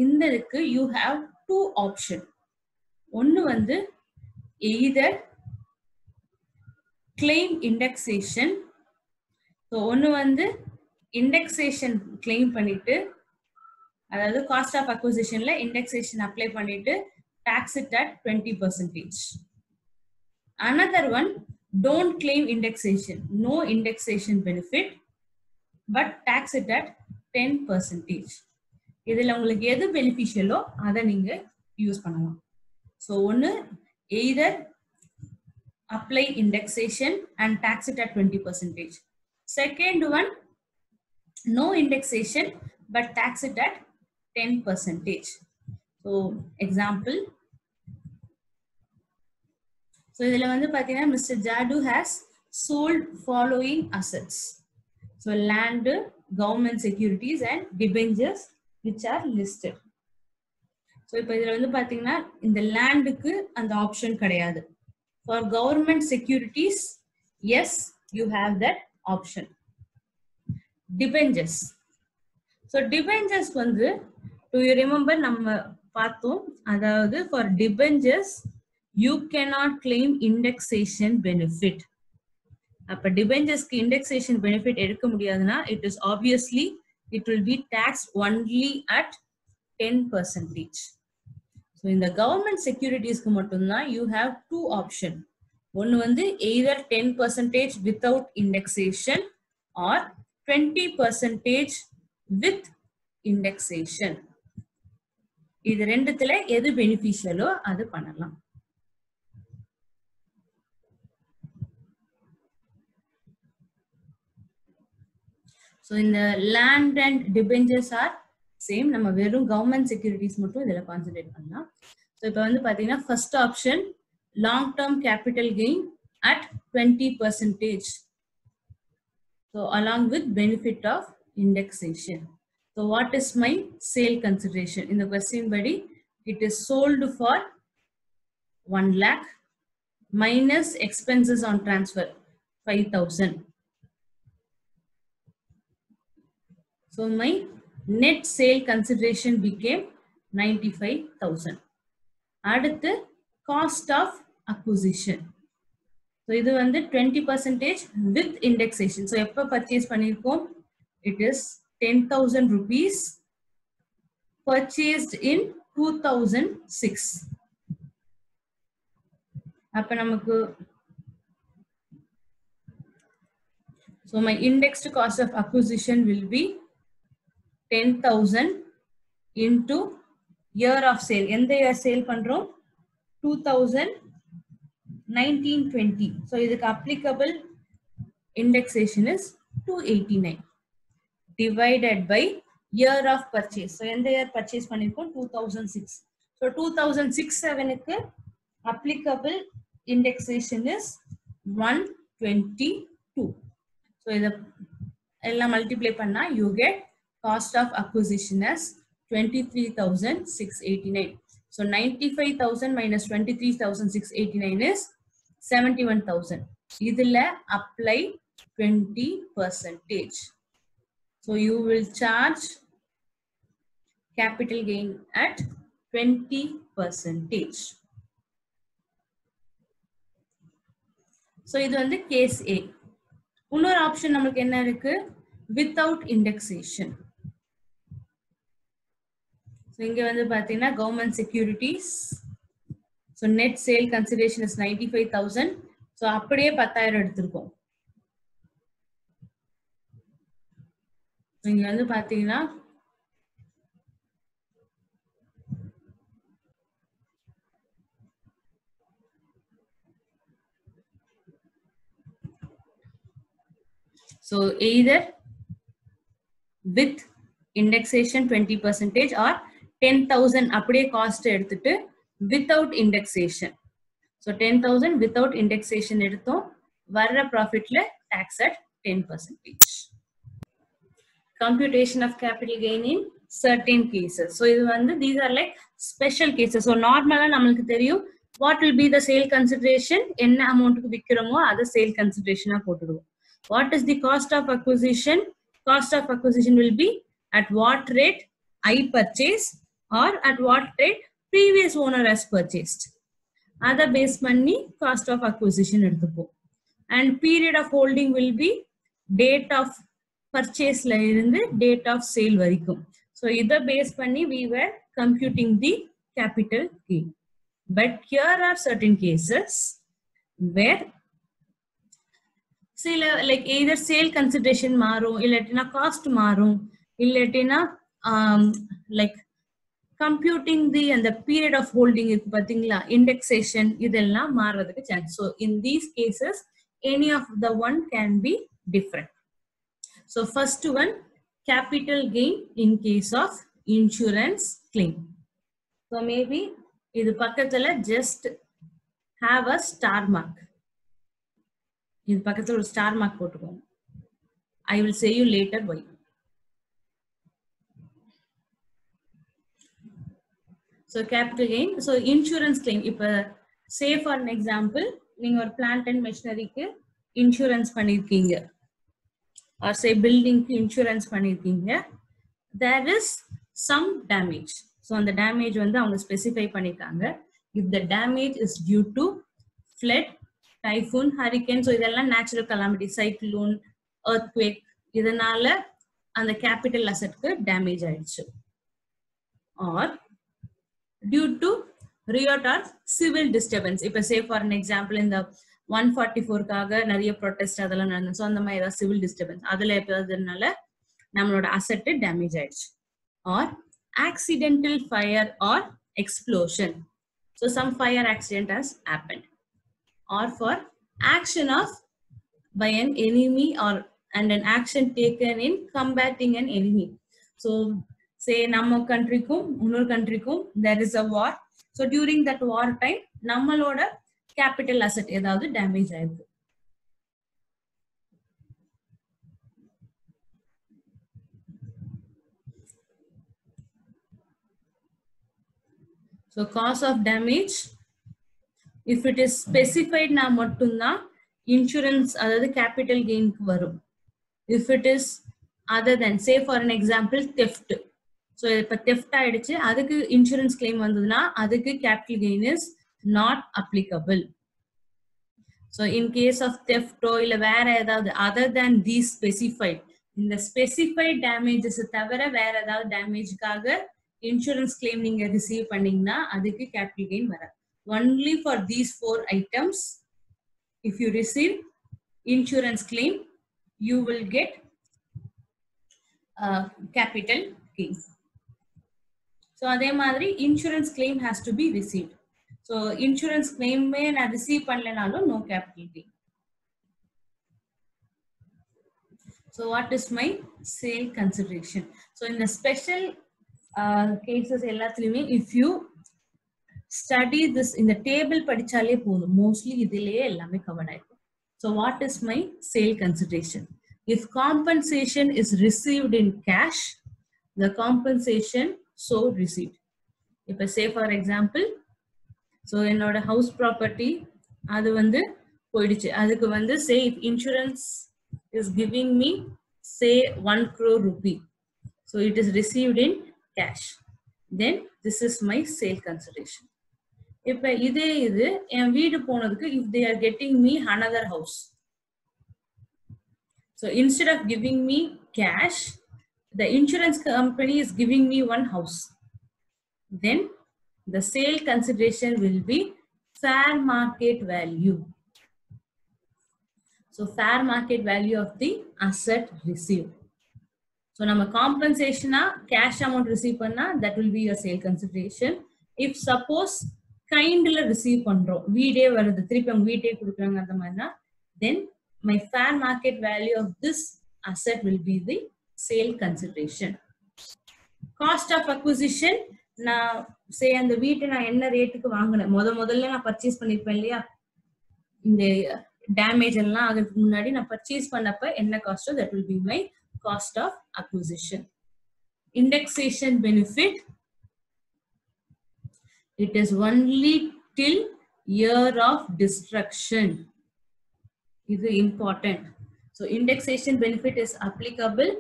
Speaker 1: Indadukku you have two option. One vandu either claim indexation. So ஒன்னு வந்து indexation claim பண்ணிட்டு, அதாவது cost of acquisitionல indexation apply பண்ணிட்டு tax it at 20%. Another one, don't claim indexation, no indexation benefit, but tax it at 10%. இதுல உங்களுக்கு எது பெனிஃபிஷியலோ அதை நீங்க யூஸ் பண்ணலாம். ஸோ ஒன்னு either apply indexation and tax it at 20%. Second one, no indexation but tax it at 10%. So example, so idhula vandu pathina Mr. Jadu has sold following assets. So land, government securities and debentures which are listed. So ipo idhula vandu pathina in the land ku and option kadiyadu. For government securities, yes, you have that option. Debentures. So debentures வந்து, do you remember நம்ம பார்த்தோம், அதாவது for debentures you cannot claim indexation benefit. அப்ப debenturesக்கு indexation benefit எடுக்க முடியாதுன்னா, it is obviously it will be taxed only at 10%. So in the government securities க்கு மட்டும்தான் you have two option. ஒன்னு வந்து either 10% without indexation or 20% with indexation. இது ரெண்டுத்துல எது பெனிஃபிஷியலோ அது பண்ணலாம். So in the land and debentures are same. நம்ம வெறும் government securities மட்டும் இதுல கான்சென்ட்ரேட் பண்ணலாம். So இப்போ வந்து பாத்தீங்கன்னா first option long term capital gain at 20%. So along with benefit of indexation. So what is my sale consideration? In the question body, it is sold for 1 lakh minus expenses on transfer 5,000. So my net sale consideration became 95,000. அடுத்து cost of acquisition. So இது வந்து 20% with indexation. So எப்ப purchase பண்ணிருக்கோம்? It is 10,000 rupees purchased in 2006. அப்ப நமக்கு so my indexed cost of acquisition will be 10,000 into year of sale. எந்த year sale பண்றோம்? 2019-20. So இதுக்கு applicable indexation is 289 divided by year of purchase. So எந்த year purchase பண்ணிருக்கோம்? 2006. So 2006-7க்கு applicable indexation is 122. So இத எல்லாம் multiply பண்ணா you get cost of acquisition as 23,689. So 95,000 minus 23,689 is 71,000. இதுல apply 20%. So you will charge capital gain at 20%. So இது வந்து case A. இன்னொரு option நமக்கு என்ன இருக்கு? Without indexation. So இங்க வந்து பாத்தீங்கன்னா government securities. So net sale consideration is 95,000. So அப்படியே 10,000 எடுத்திருக்கோம். இங்க வந்து பாத்தீங்கன்னா so either with indexation 20% or 10,000 அப்படியே காஸ்ட் எடுத்துட்டு without indexation. So 10,000 without indexation எடுத்தோம், வர்ற ப்ராஃபிட்ல tax at 10%. Computation of capital gain in certain cases. So இது வந்து these are like special cases. So நார்மலா நம்மளுக்கு தெரியும் what will be the sale consideration, என்ன அமௌண்ட்க்கு விக்கிறோமோ அத sale consideration-ஆ போட்டுடுவோம். What is the cost of acquisition? Cost of acquisition will be at what rate I purchase or at what rate previous owner has purchased. Other base பண்ணி cost of acquisition எடுத்துப்போம். And period of holding will be date of purchase ல இருந்து date of sale வரைக்கும். So இத base பண்ணி we were computing the capital gain. But here are certain cases where like either sale consideration மாறும், இல்லாட்டினா cost மாறும், இல்லாட்டினா like computing the and the period of holding இருக்கு பாத்தீங்களா, indexation இதெல்லாம் மாறுறதுக்கு chance. So in these cases any of the one can be different. So first one, capital gain in case of insurance claim. So maybe இது பக்கத்துல just have a star mark. இது பக்கத்துல ஒரு star mark போட்டுக்கோங்க. I will say you later why. So capital gain, so insurance claim. இப்ப say for an example, நீங்க ஒரு plant and machinery க்கு insurance பண்ணிருக்கீங்க. or say building insurance பண்ணிருக்கீங்க, there is some damage. So அந்த damage வந்து அவங்க specify பண்ணிருக்காங்க. If the damage is due to flood, typhoon, hurricane, so இதெல்லாம் natural calamity, cyclone, earthquake, இதனால அந்த capital assetக்கு damage ஆயிடுச்சு. Or due to riot or civil disturbance. இப்ப say for an example இந்த 144க்காக நிறைய protest அதெல்லாம் நடந்துச்சு. So அந்த மாதிரி ஏதாவது civil disturbance அதுல எப்படினால நம்மளோட asset damage ஆயிடுச்சு. Or accidental fire or explosion. So some fire accident has happened. Or for action of by an enemy or and an action taken in combating an enemy. So say நம்ம countryக்கும் இன்னொரு countryக்கும் there is a war. So during that war time நம்மளோட capital asset ஏதாவது damage ஆயிருக்கு. So cause of damage, if it is specified na mattumna insurance adha capital gain ku varum. If it is other than, say for an example theft, so ipa theft aidichu adukku insurance claim vandaduna adukku capital gain is not applicable. So in case of theft or illa vera edavadhu other than these specified, in the specified damages thavara vera edavadhu damage kaga insurance claim நீங்க receive பண்ணீங்கன்னா அதுக்கு capital gain வராது. Only for these 4 items, if you receive insurance claim, you will get capital gain. So அதே மாதிரி insurance claim has to be received. So insurance claim நான் receive பண்ணலனாலும் no capital gain. So what is my sale consideration? So in the special cases எல்லாத்துலயுமே if you study this in the table படிச்சாலே போதும், mostly இதிலேயே எல்லாமே covered ஆயிருக்கும். So what is my sale consideration? If compensation is received in cash, the compensation so received. இப்ப say for example, so என்னோட house property அது வந்து போயிடுச்சு, அதுக்கு வந்து say if insurance is giving me say 1 crore rupee, so it is received in cash, then this is my sale consideration. இப்ப இதே இது என் வீடு போனதுக்கு if they are getting me another house, so instead of giving me cash, the insurance company is giving me one house, then the sale consideration will be fair market value. So fair market value of the asset received. So நம்ம compensation cash amount receive பண்ணா that will be your sale consideration. If suppose kindல receive பண்றோம், வீடே வருது திருப்பி அவங்க வீட்டே கொடுக்குறாங்க அந்த மாதிரினா, then my fair market value of this asset will be the sale consideration. Cost of acquisition, நான் say அந்த வீட்டை நான் என்ன ரேட்டுக்கு வாங்கினேன், முதல்ல நான் பர்ச்சேஸ் பண்ணிருப்பேன் இல்லையா, இந்த டேமேஜ் எல்லாம் அதுக்கு முன்னாடி நான் பர்ச்சேஸ் பண்ணப்ப என்ன காஸ்டோ that will be my cost of acquisition. Indexation benefit, it is only till year of destruction. This is important. So indexation benefit is applicable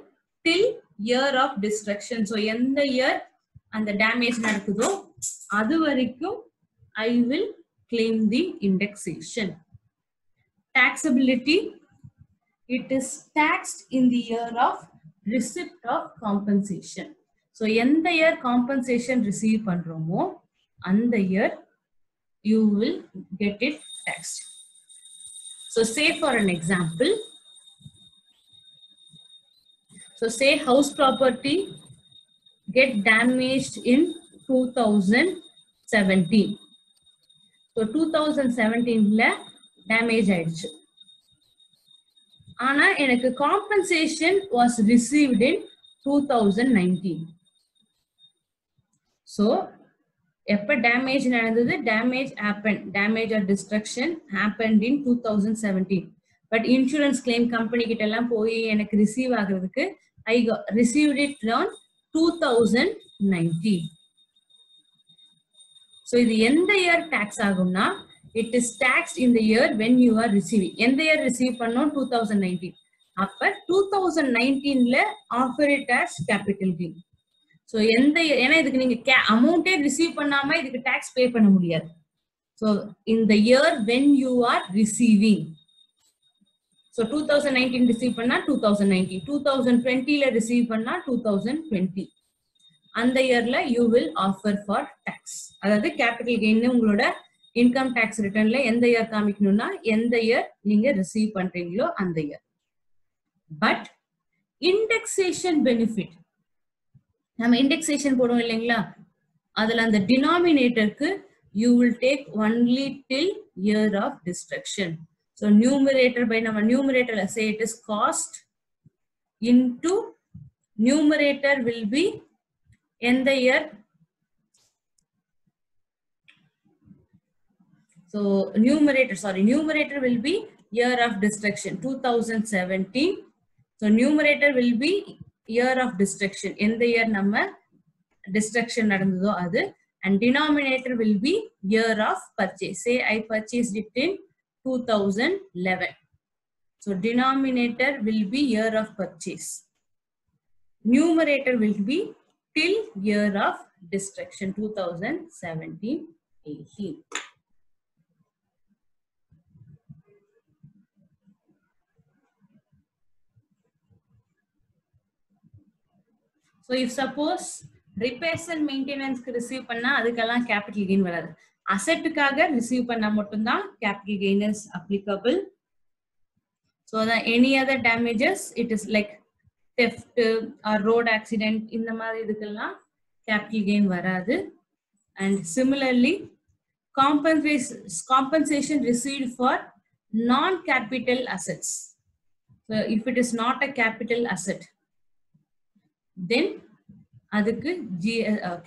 Speaker 1: till year of destruction. So எந்த year and the damage நடக்குதோ அது வரைக்கும் I will claim the indexation. Taxability, it is taxed in the year of receipt of compensation. So எந்த year compensation receive பண்றோமோ அந்த year you will get it taxed. So say for an example, so say house property get damaged in 2017. So 2017 damage ஆயிடுச்சு, ஆனா எனக்கு compensation was received in 2019. So எப்ப damage நடந்தது, damage happened, damage or destruction happened in 2017, but insurance claim company கிட்ட எல்லாம் போய் எனக்கு receive ஆகிறதுக்கு I received it on 2019. So இது எந்த year tax ஆகும்னா, it is taxed in the year when you are receiving. எந்த year receive பண்ணோம், 2019. அப்ப 2019ல offer it as capital gain. So ஏன்னா இதுக்கு நீங்க அமௌண்டே ரிசீவ் பண்ணாம இதுக்கு டாக்ஸ் பே பண்ண முடியாது. So in the year when you are receiving, so 2019 receive பண்ணா 2019, 2020ல receive பண்ணா 2020, அந்த இயர்ல you will offer for tax. அதாவது கேபிட்டல் கெயின் உங்களோட இன்கம் டாக்ஸ் ரிட்டர்ன்ல எந்த இயர் காமிக்கணும்னா எந்த இயர் நீங்க ரிசீவ் பண்றீங்களோ அந்த இயர். பட் இண்டெக்ஸேஷன் பெனிஃபிட், நம்ம இண்டெக்ஸேஷன் போடுவோம் இல்லைங்களா, அதுல அந்த டினாமினேட்டருக்கு you will take only till year of destruction. So numerator by நம்ம numerator say it is cost into numerator will be in the year. So numerator will be year of destruction 2017. So numerator will be year of destruction in the year நம்ம destruction நடந்ததோ அது, and denominator will be year of purchase. Say I purchased it in 2011. So denominator will be year of purchase. Numerator will be till year of destruction 2017-18. So if suppose repairs and maintenance receive பண்ணா அதுக்கெல்லாம் capital gain வராது. அசெட்டுக்காக receive பண்ணா மட்டும்தான் capital gain is applicable. So the any other damages, it is like theft or road accident, இந்த மாதிரி இதுக்கெல்லாம் capital gain வராது. And similarly compensation received for non-capital assets. So if it is not a capital asset, then அதுக்கு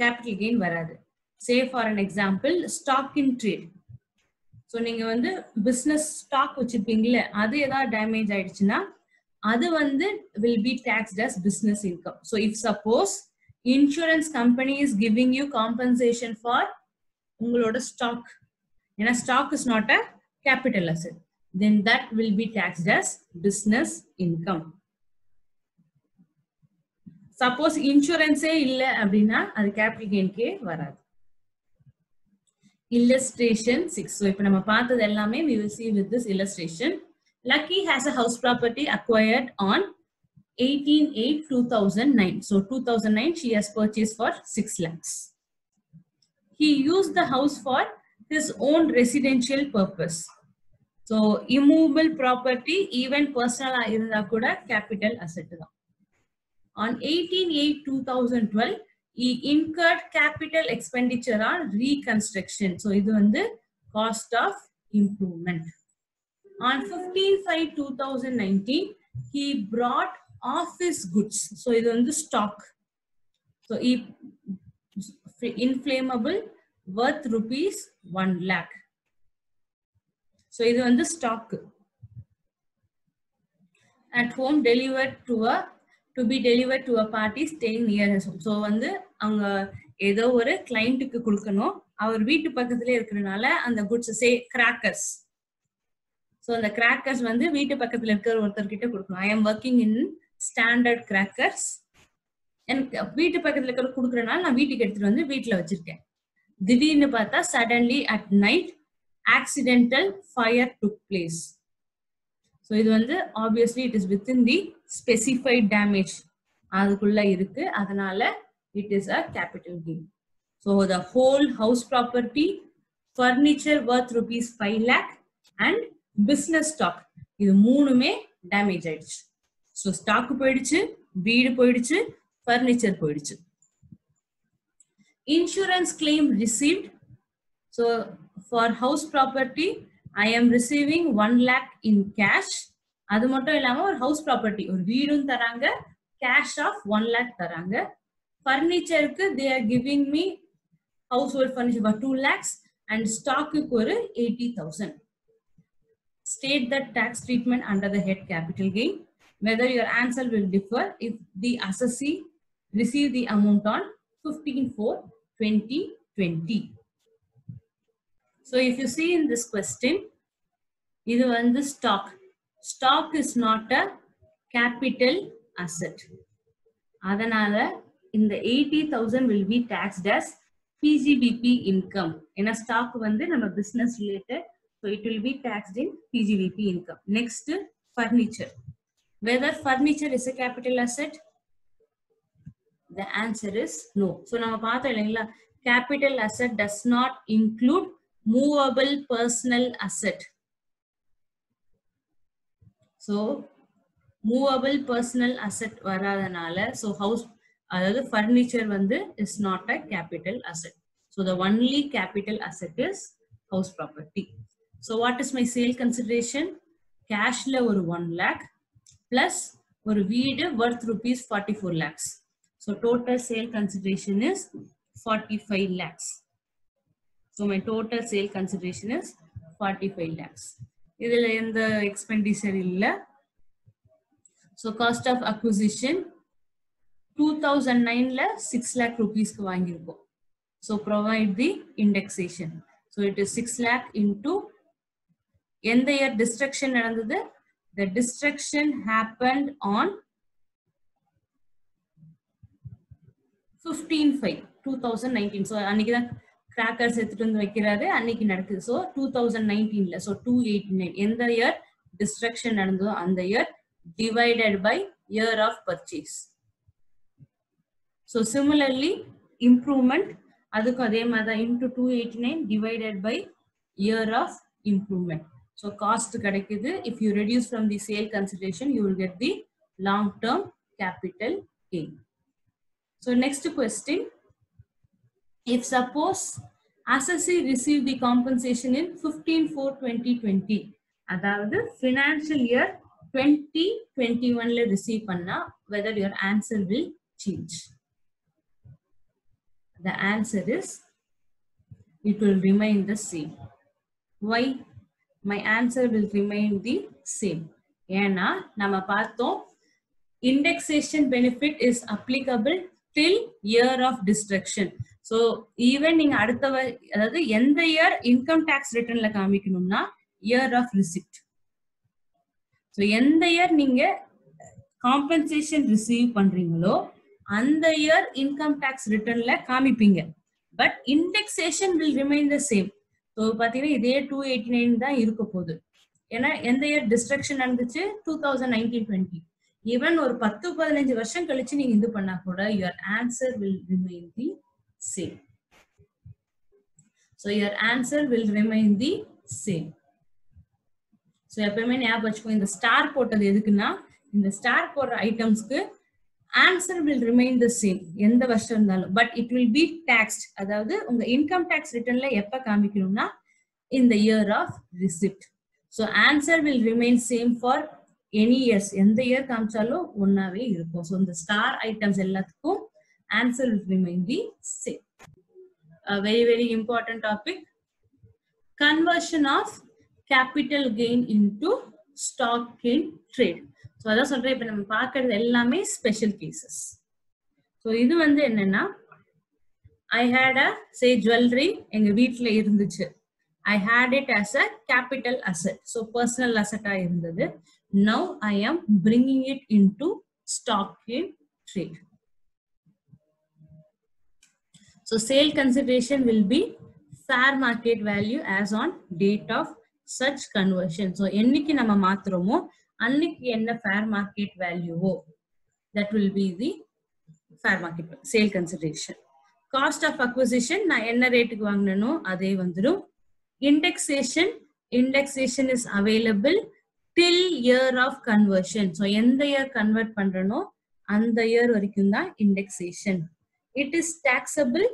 Speaker 1: capital gain வராது. Say for an example, stock in trade. So நீங்க வந்து business stock வச்சிருப்பீங்கல்ல, அது ஏதாவது டேமேஜ் ஆயிடுச்சுன்னா அது வந்து will be taxed as business income. So if suppose insurance company is giving you compensation for உங்களோட stock, ஏன்னா stock is not a capital asset, then that will be taxed as business income. Suppose insurance இல்ல அப்படின்னா அது capital gain K வராது. Illustration 6. So இப்ப நம்ம பார்த்தது எல்லாமே we will see with this illustration. Lucky has a house property acquired on 18/8/2009. So 2009 she has purchased for 6 lakhs. He used the house for his own residential purpose. So immovable property even personal இருந்தா கூட capital asset தான். On 18/8/2012, he incurred capital expenditure on reconstruction. So இது வந்து cost of improvement. On 15/5/2019, he brought office goods. So இது வந்து stock. So inflammable worth rupees 1 lakh. So இது வந்து stock. At home delivered to be delivered to a party staying near his home. So வந்து அவங்க ஏதோ ஒரு கிளையண்ட்டுக்கு கொடுக்கணும், அவர் வீட்டு பக்கத்திலே இருக்கிறதுனால அந்த குட்ஸ் சே கிராக்கர்ஸ். ஸோ அந்த கிராக்கர்ஸ் வந்து வீட்டு பக்கத்துல இருக்கிற ஒருத்தர்கிட்ட கொடுக்கணும். I am working in standard crackers, எனக்கு வீட்டு பக்கத்துல இருக்கிற கொடுக்குறதுனால நான் வீட்டுக்கு எடுத்துட்டு வந்து வீட்டுல வச்சிருக்கேன். திடீர்னு பார்த்தா suddenly at night accidental fire took place. So இது வந்து obviously it is within the specified damage அதுக்குள்ள இருக்கு, அதனால it is a capital gain. So the whole house property, furniture worth rupees 5 lakh and business stock இது மூணுமே damage ஆயிடுச்சு. So stock போயிடுச்சு, வீடு போயிடுச்சு, ஃபர்னிச்சர் போயிடுச்சு. Insurance claim received. So for house property I am receiving 1 lakh in cash. அது மட்டும் இல்லாம ஒரு ஹவுஸ் ப்ராப்பர்ட்டி, ஒரு வீடும் தராங்க, கேஷ் ஆஃப் 1 lakh தராங்க. ஃபர்னிச்சருக்கு they are giving me household furniture for 2 lakhs and ஸ்டாக்குக்கு ஒரு 80,000. State the tax treatment under the head capital gain. Whether your answer will differ if the assessee receive the amount on 15/4/2020. So if you see in this question, இது வந்து stock. Stock is not a capital asset. அதனால இந்த 80,000 will be taxed as PGBP income. ஏன்னா stock வந்து நம்ம business related, so it will be taxed in PGBP income. Next, furniture. Whether furniture is a capital asset? The answer is no. So நம்ம பார்த்தோம் இல்லைங்களா, capital asset does not include movable personal asset. So movable personal asset வராதனால, so house அதாவது furniture வந்து is not a capital asset. So the only capital asset is house property. So what is my sale consideration? Cashல ஒரு 1 lakh plus ஒரு வீடு worth rupees 44 lakhs. So total sale consideration is 45 lakhs. So my total sale consideration is 45 lakhs. இதுல எந்த expenditure இல்ல. So cost of acquisition 2009 6 lakh rupees க்கு வாங்கிருக்கோம். So provide the indexation. So it is 6 lakh into எந்த year destruction நடந்தது? The destruction happened on 15/5/2019. So அன்னைக்கு தான் crackers எடுத்துட்டு வந்து வைக்கிறாரு, அன்னைக்கு நடக்குது. So 2019ல, so 289 எந்த year destruction நடந்ததோ அந்த year divided by year of purchase. So similarly improvement அதுக்கு அதே மாதிரி தான் into 289 divided by year of improvement. So cost கிடைக்குது. If you reduce from the sale consideration, you will get the long term capital gain. So next question, if suppose assessee received the compensation in 15/4/2020, அதாவது financial year 2021ல receive பண்ணா, whether your answer will change? The answer is it will remain the same. Why? My answer will remain the same. ஏன்னா நம்ம பார்த்தோம் indexation benefit is applicable till year of destruction. So even நீங்க அடுத்த அதாவது எந்த year income tax returnல காமிக்கணும்னா year of receipt. So எந்த year நீங்க compensation receive பண்றீங்களோ அந்த year income tax returnல காமிப்பீங்க. But indexation will remain the same. So பாத்தீங்கன்னா இதே 289 தான் இருக்க போகுது. ஏன்னா எந்த year destruction நடந்துச்சு? 2019-20. Even ஒரு 10-15 வருஷம் கழிச்சு நீங்க இது பண்ணா கூட your answer will remain the same. So your answer will remain the same. So எப்பவுமே ஞாபகம் வச்சுக்கோ, இந்த ஸ்டார் போட்டது எதுக்குன்னா இந்த ஸ்டார் போடுற ஐட்டம்ஸ்க்கு answer will remain the same எந்த வருஷம் இருந்தாலும், but it will be taxed. அதாவது உங்க income tax returnல எப்ப காமிக்கணும்னா in the year of receipt. So answer will remain same for any years. எந்த year காமிச்சாலும் ஒன்னாவே இருக்கும். So இந்த star items எல்லாத்துக்கும் answer will remain the same. A very very important topic, conversion of capital gain into stock in trade. So அதான் சொல்றேன், இப்ப நம்ம பார்க்கிறது எல்லாமே ஸ்பெஷல் கேசஸ். ஸோ இது வந்து என்னன்னா, I had a say jewelry எங்க வீட்டுல இருந்துச்சு. I had it as a capital asset. So personal asset ஆ இருந்தது. Now I am bringing it into stock in trade. So sale consideration will be fair market value as on date of such conversion. So என்னைக்கு நம்ம மாத்துறோமோ அன்னைக்கு என்ன fair market value, that will be the fair market sale consideration. Cost of acquisition நான் என்ன ரேட்டுக்கு வாங்கினனோ அதே வந்துடும். Indexation is available till year of conversion. So எந்த year convert பண்றனோ அந்த year வரைக்கும் தான் indexation. It is taxable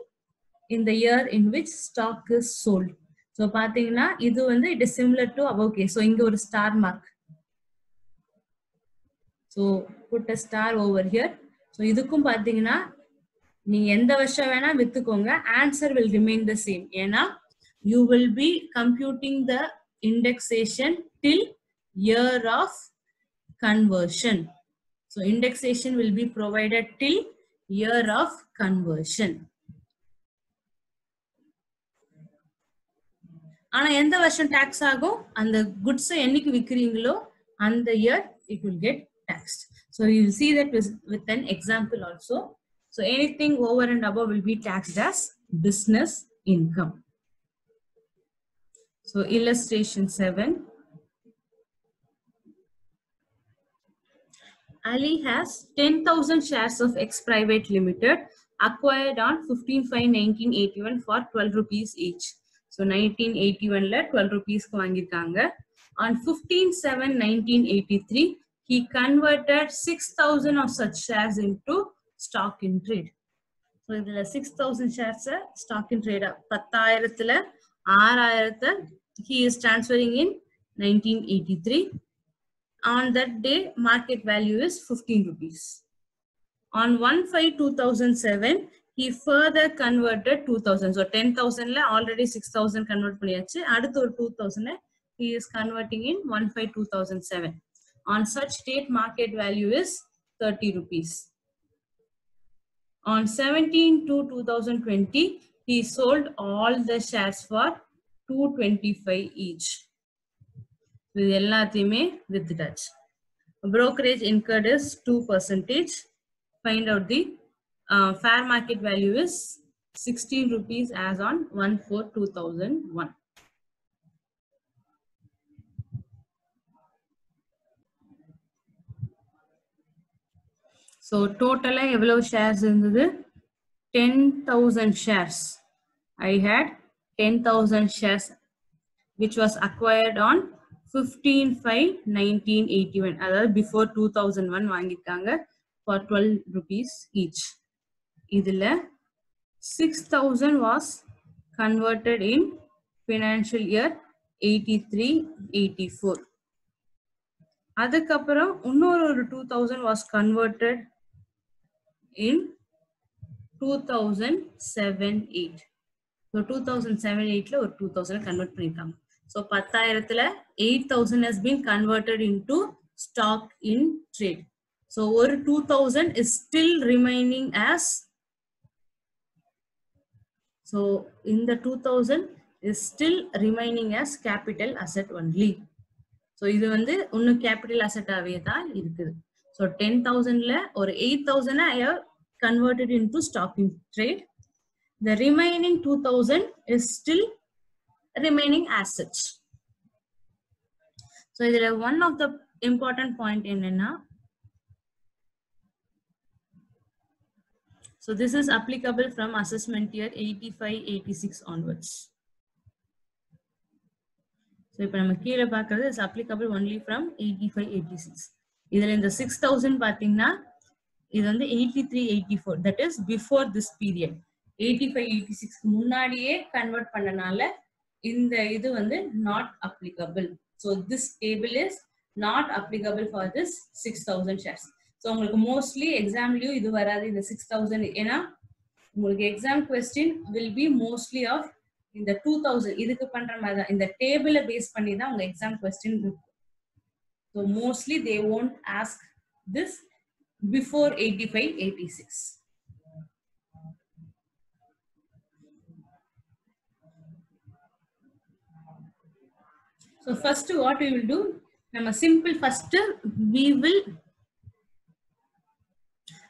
Speaker 1: in the year in which stock is sold. So பாத்தீங்கன்னா இது வந்து it is similar to above case. So இங்க ஒரு star mark. So put a star over here. So இதுக்கும் பாத்தீங்கன்னா நீங்க எந்த வருஷம் வேணா வித்துக்கோங்க, answer will remain the same. ஏன்னா you will be computing the indexation till year of conversion. So indexation will be provided till year of conversion. ஆனா எந்த வருஷம் டாக்ஸ் ஆகும்? அந்த குட்ஸ் என்னைக்கு விக்கிறீங்களோ அந்த year it will get tax. taxed. So you will see that with an example also. So anything over and above will be taxed as business income. So illustration 7. Ali has 10,000 shares of X Private Limited acquired on 15/5/1981 for 12 rupees each. So 1981 la 12 rupees ku vaangirukanga. On 15/7/1983, he converted 6,000 of such shares into stock in trade. So இதுல 6,000 shares stock in trade 10,000ல 6,000 he is transferring in 1983. On that day, market value is 15 rupees. On 1/5/2007, he further converted 2,000. So 10,000 la already 6,000 convert பண்ணியாச்சு. அடுத்து ஒரு 2,000 he is converting in 1/5/2007. On such date, market value is 30 rupees. On 17/2/2020, he sold all the shares for 225 each. இது எல்லாத்தையுமே வித்துட்டாச்சு. Brokerage incurred is 2%. Find out the fair market value is 16 rupees as on 1/4/2001. So total எவ்வளவு shares இருந்தது? 10,000 shares. I had 10,000 shares which was acquired on 15/5/1981. அதாவது before 2001 வாங்கிட்டாங்க for 12 rupees each. இதுல 6,000 was converted in financial year 83/84. அதுக்கப்புறம் இன்னொரு 2,000 was converted in 2007/8. So 2007/8ல ஒரு 2,000 convert பண்ணிருக்காங்க. So 10,000ல 8,000 has been converted into stock in trade. So ஒரு 2,000 is still remaining as, so in the 2,000 is still remaining as capital asset only. So இது வந்து இன்னும் capital asset ஆவே தான் இருக்குது. So 10,000ல ஒரு 8,000 I have converted into stock in trade. The remaining 2,000 is still remaining as such. So இதுல one of the important point என்னன்னா, so this is applicable from assessment year 85/86 onwards. So இப்போ நம்ம கீழ பார்க்கிறது is applicable only from 85/86. இதுல இந்த 6,000 பாத்தீங்கன்னா இது வந்து 83/84, that is before this period. 85/86 முன்னாடியே கன்வெர்ட் பண்ணனால இந்த இது வந்து not applicable. So this table is not applicable for this 6,000 shares. So உங்களுக்கு mostly examலயும் இது வராது இந்த 6,000, ஏன்னா உங்களுக்கு exam question will be mostly of இந்த 2,000 இதுக்கு பண்ற மாதிரி தான், இந்த டேபிள பேஸ் பண்ணி தான் உங்க exam question இருக்கும். So mostly they won't ask this before 85/86. So first what we will do, நம்ம simple first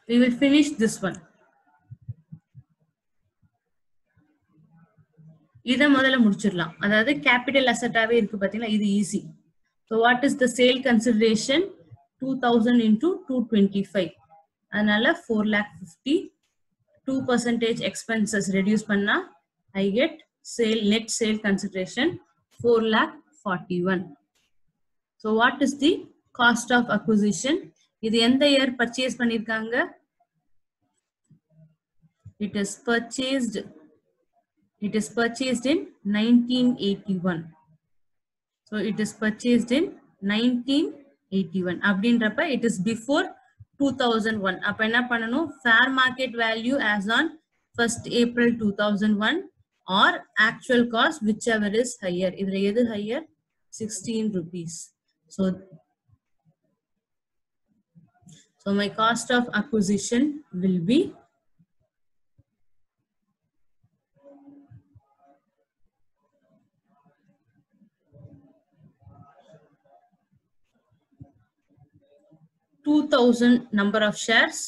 Speaker 1: we will finish this one. இத முதல்ல முடிச்சிடலாம். அதாவது capital asset ஆவே இருக்கு பாத்தீங்களா, இது easy. So what is the sale consideration? 2,000 into 225. அதனால 4,50,000. 2% expenses reduce பண்ணா I get net sale consideration 4,41,000. So what is the cost of acquisition? இது எந்த year purchase பண்ணிருக்காங்க? It is purchased in 1981. So it is purchased in 1981. அப்படின்றப்ப it is before 2001. அப்ப என்ன பண்ணணும்? Fair market value as on 1st April 2001 or actual cost, whichever is higher. இதுல எது higher? 16 rupees. So my cost of acquisition will be 2000 number of shares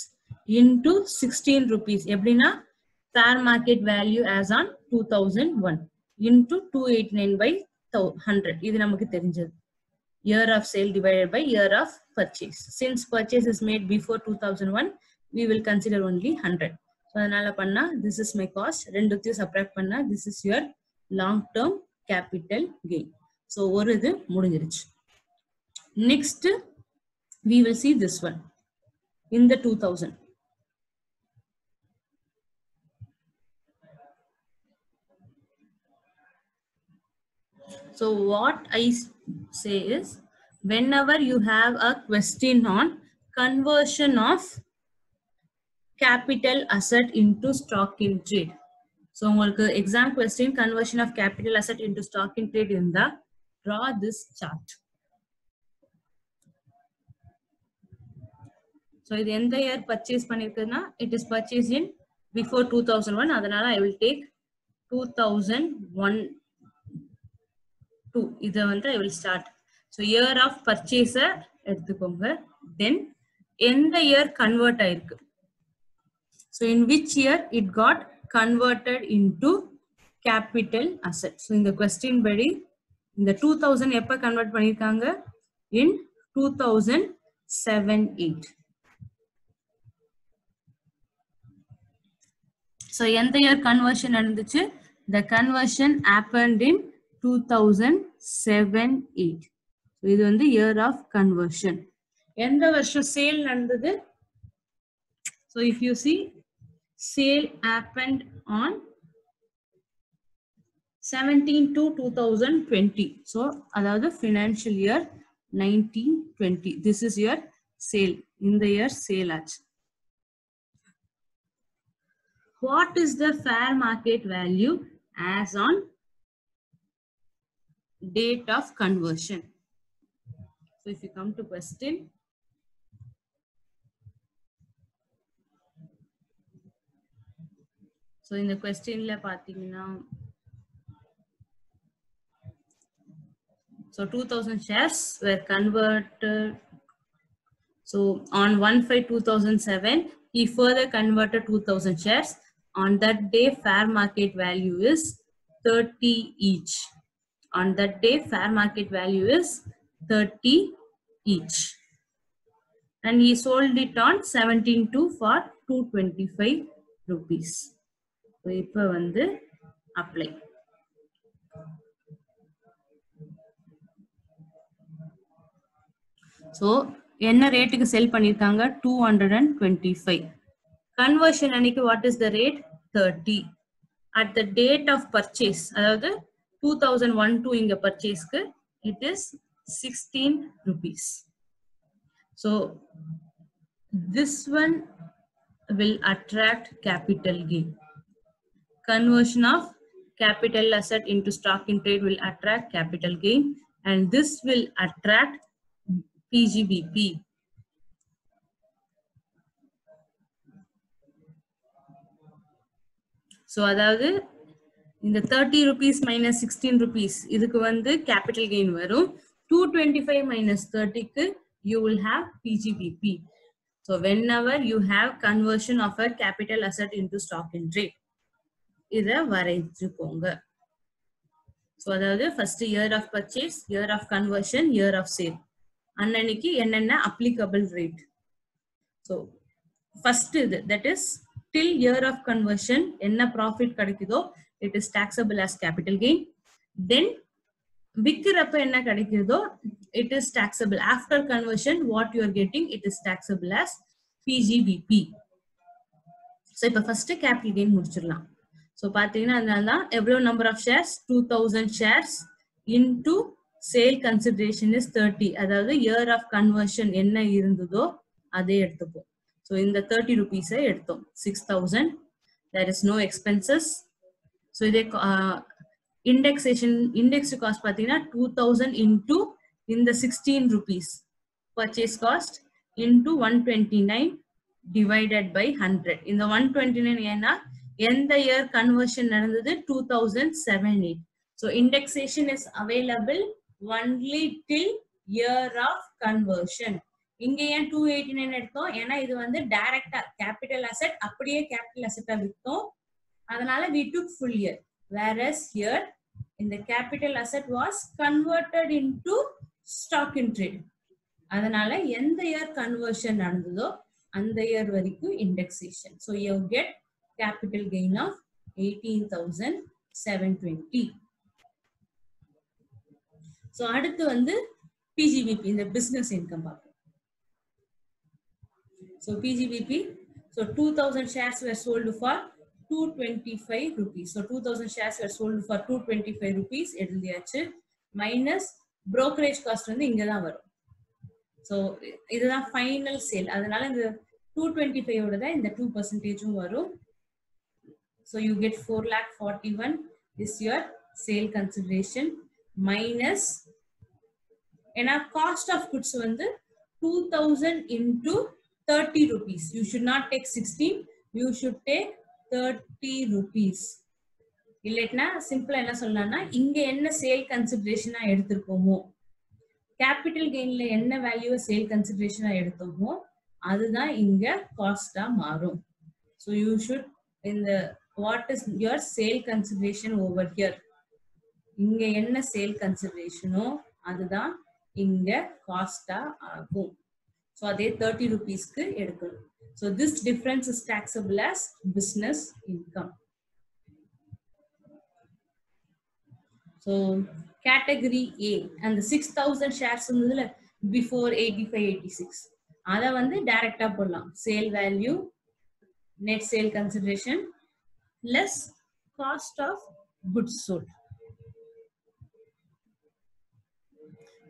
Speaker 1: into 16 rupees. எப்படின்னா fair market value as on 2001 into 289 by 100. இது நமக்கு தெரிஞ்சது. Year of sale divided by year of purchase. Since purchase is made before 2001, we will consider only 100. So அதனால பண்ணா this is my cost. ரெண்டுத்தையும் subtract பண்ணா this is your long term capital gain. So ஒரு இது முடிஞ்சிருச்சு. Next we will see this one in the 2000. So what I say is, whenever you have a question on conversion of capital asset into stock in trade. So உங்களுக்கு exam question conversion of capital asset into stock in trade இருந்தா draw this chart. So இது எந்த year purchase பண்ணிருக்குன்னா it is purchased in before 2001. அதனால I will take 2001 2. இதை வந்து I will start. So year of purchase எடுத்துக்கோங்க. Then எந்த year convert ஆயிருக்கு. So in which year it got converted into capital asset. So in the question படி இந்த 2000 எப்ப convert பண்ணிருக்காங்க? In 2007-8. So எந்த year conversion நடந்துச்சு? The conversion happened in 2007-8. So இது வந்து year of conversion. எந்த வருஷம் sale நடந்தது? So if you see, sale happened on 17/2/2020. So அதாவது financial year 1920. This is your sale. In the year sale ஆச்சு. What is the fair market value as on date of conversion? So if you come to question, so in the question la pathina, so 2000 shares were converted. So on 1/5/2007 he further converted 2000 shares. On that day fair market value is 30 each. On that day fair market value is 30 each. And he sold it on 17/2 for 225 rupees. So இப்போ வந்து apply. So என்ன ரேட்டுக்கு செல் பண்ணிருக்காங்க? 225. Conversion அன்னைக்கு what is the rate? 30. At the date of purchase, அதாவது 2001 to இங்க purchaseக்கு it is 16 rupees. So this one will attract capital gain. Conversion of capital asset into stock in trade will attract capital gain, and this will attract PGBP. So அதாவது இந்த 30 rupees minus 16 rupees இதுக்கு வந்து capital gain வரும். 225 minus 30க்கு you will have PGBP. So whenever you have conversion of a capital asset into stock in trade, இத வரைஞ்சுக்கோங்க. So அதாவது first year of purchase, year of conversion, year of sale. அன்னைக்கு என்னென்ன applicable rate. So first இது, that is till year of conversion என்ன profit கிடைக்குதோ it is taxable as capital gain. Then விக்கிறப்ப என்ன கிடைக்குதோ it is taxable. After conversion what you are getting, it is taxable as PGBP. So இப்ப first capital gain முடிச்சிடலாம். So பாத்தீங்கன்னா அதனால எவ்வளவு number of shares? 2000 shares into sale consideration is 30. அதாவது year of conversion என்ன இருந்ததோ அதே எடுத்துப்போம். So இந்த 30 rupees எடுத்தோம். 6000. There is no expenses. So இதே indexation, indexed cost பாத்தீங்கன்னா 2000 into இந்த 16 rupees purchase cost into 129 divided by 100. இந்த 129 ஏன்னா எந்த year conversion நடந்தது? 2007-8. So indexation is available only till year of conversion. இங்க ஏன் 289 எடுத்தோம்? ஏன்னா இது வந்து டைரக்டா கேபிட்டல் அசெட் அப்படியே கேபிட்டல் அசெட்டா வித்தோம். அதனால we took full year. Whereas here in the capital asset was converted into stock in trade. அதனால எந்த இயர் கன்வர்ஷன் நடந்ததோ அந்த இயர் வரைக்கும் indexation. So you get capital gain of 18,720. So அடுத்து வந்து PGBP இந்த business income பார்ப்போம். So PGBP, so 2,000 shares were sold for 225 rupees. So 2,000 shares were sold for 225 rupees. எழுதியாச்சு. Minus brokerage cost வந்து இங்க தான் வரும். So இதுதான் final sale. அதனால இந்த 225 ஓட தான் இந்த 2% வரும். So you get 4,41,41 is your sale consideration minus ஏன்னா cost of goods வந்து 2,000 into 30 rupees. You should not take 16. You should take 30 rupees. இல்லைன்னா சிம்பிளா என்ன சொல்லலாம்னா இங்க என்ன சேல் கன்சிடரேஷனா எடுத்திருக்கோமோ கேபிட்டல் கெயின்ல என்ன வேல்யூவை சேல் கன்சிடரேஷனா எடுத்தோமோ அதுதான் இங்க காஸ்டா மாறும். So you should in the what is your sale consideration over here? இங்க என்ன சேல் கன்சிடரேஷனோ அதுதான் இங்க காஸ்டா ஆகும். So அதே 30 rupeesக்கு எடுக்கணும். So this difference is taxable as business income. So category A and the 6,000 shares இருந்ததுல before 85-86 அத வந்து டைரக்டா போடலாம். Sale value net sale consideration less cost of goods sold.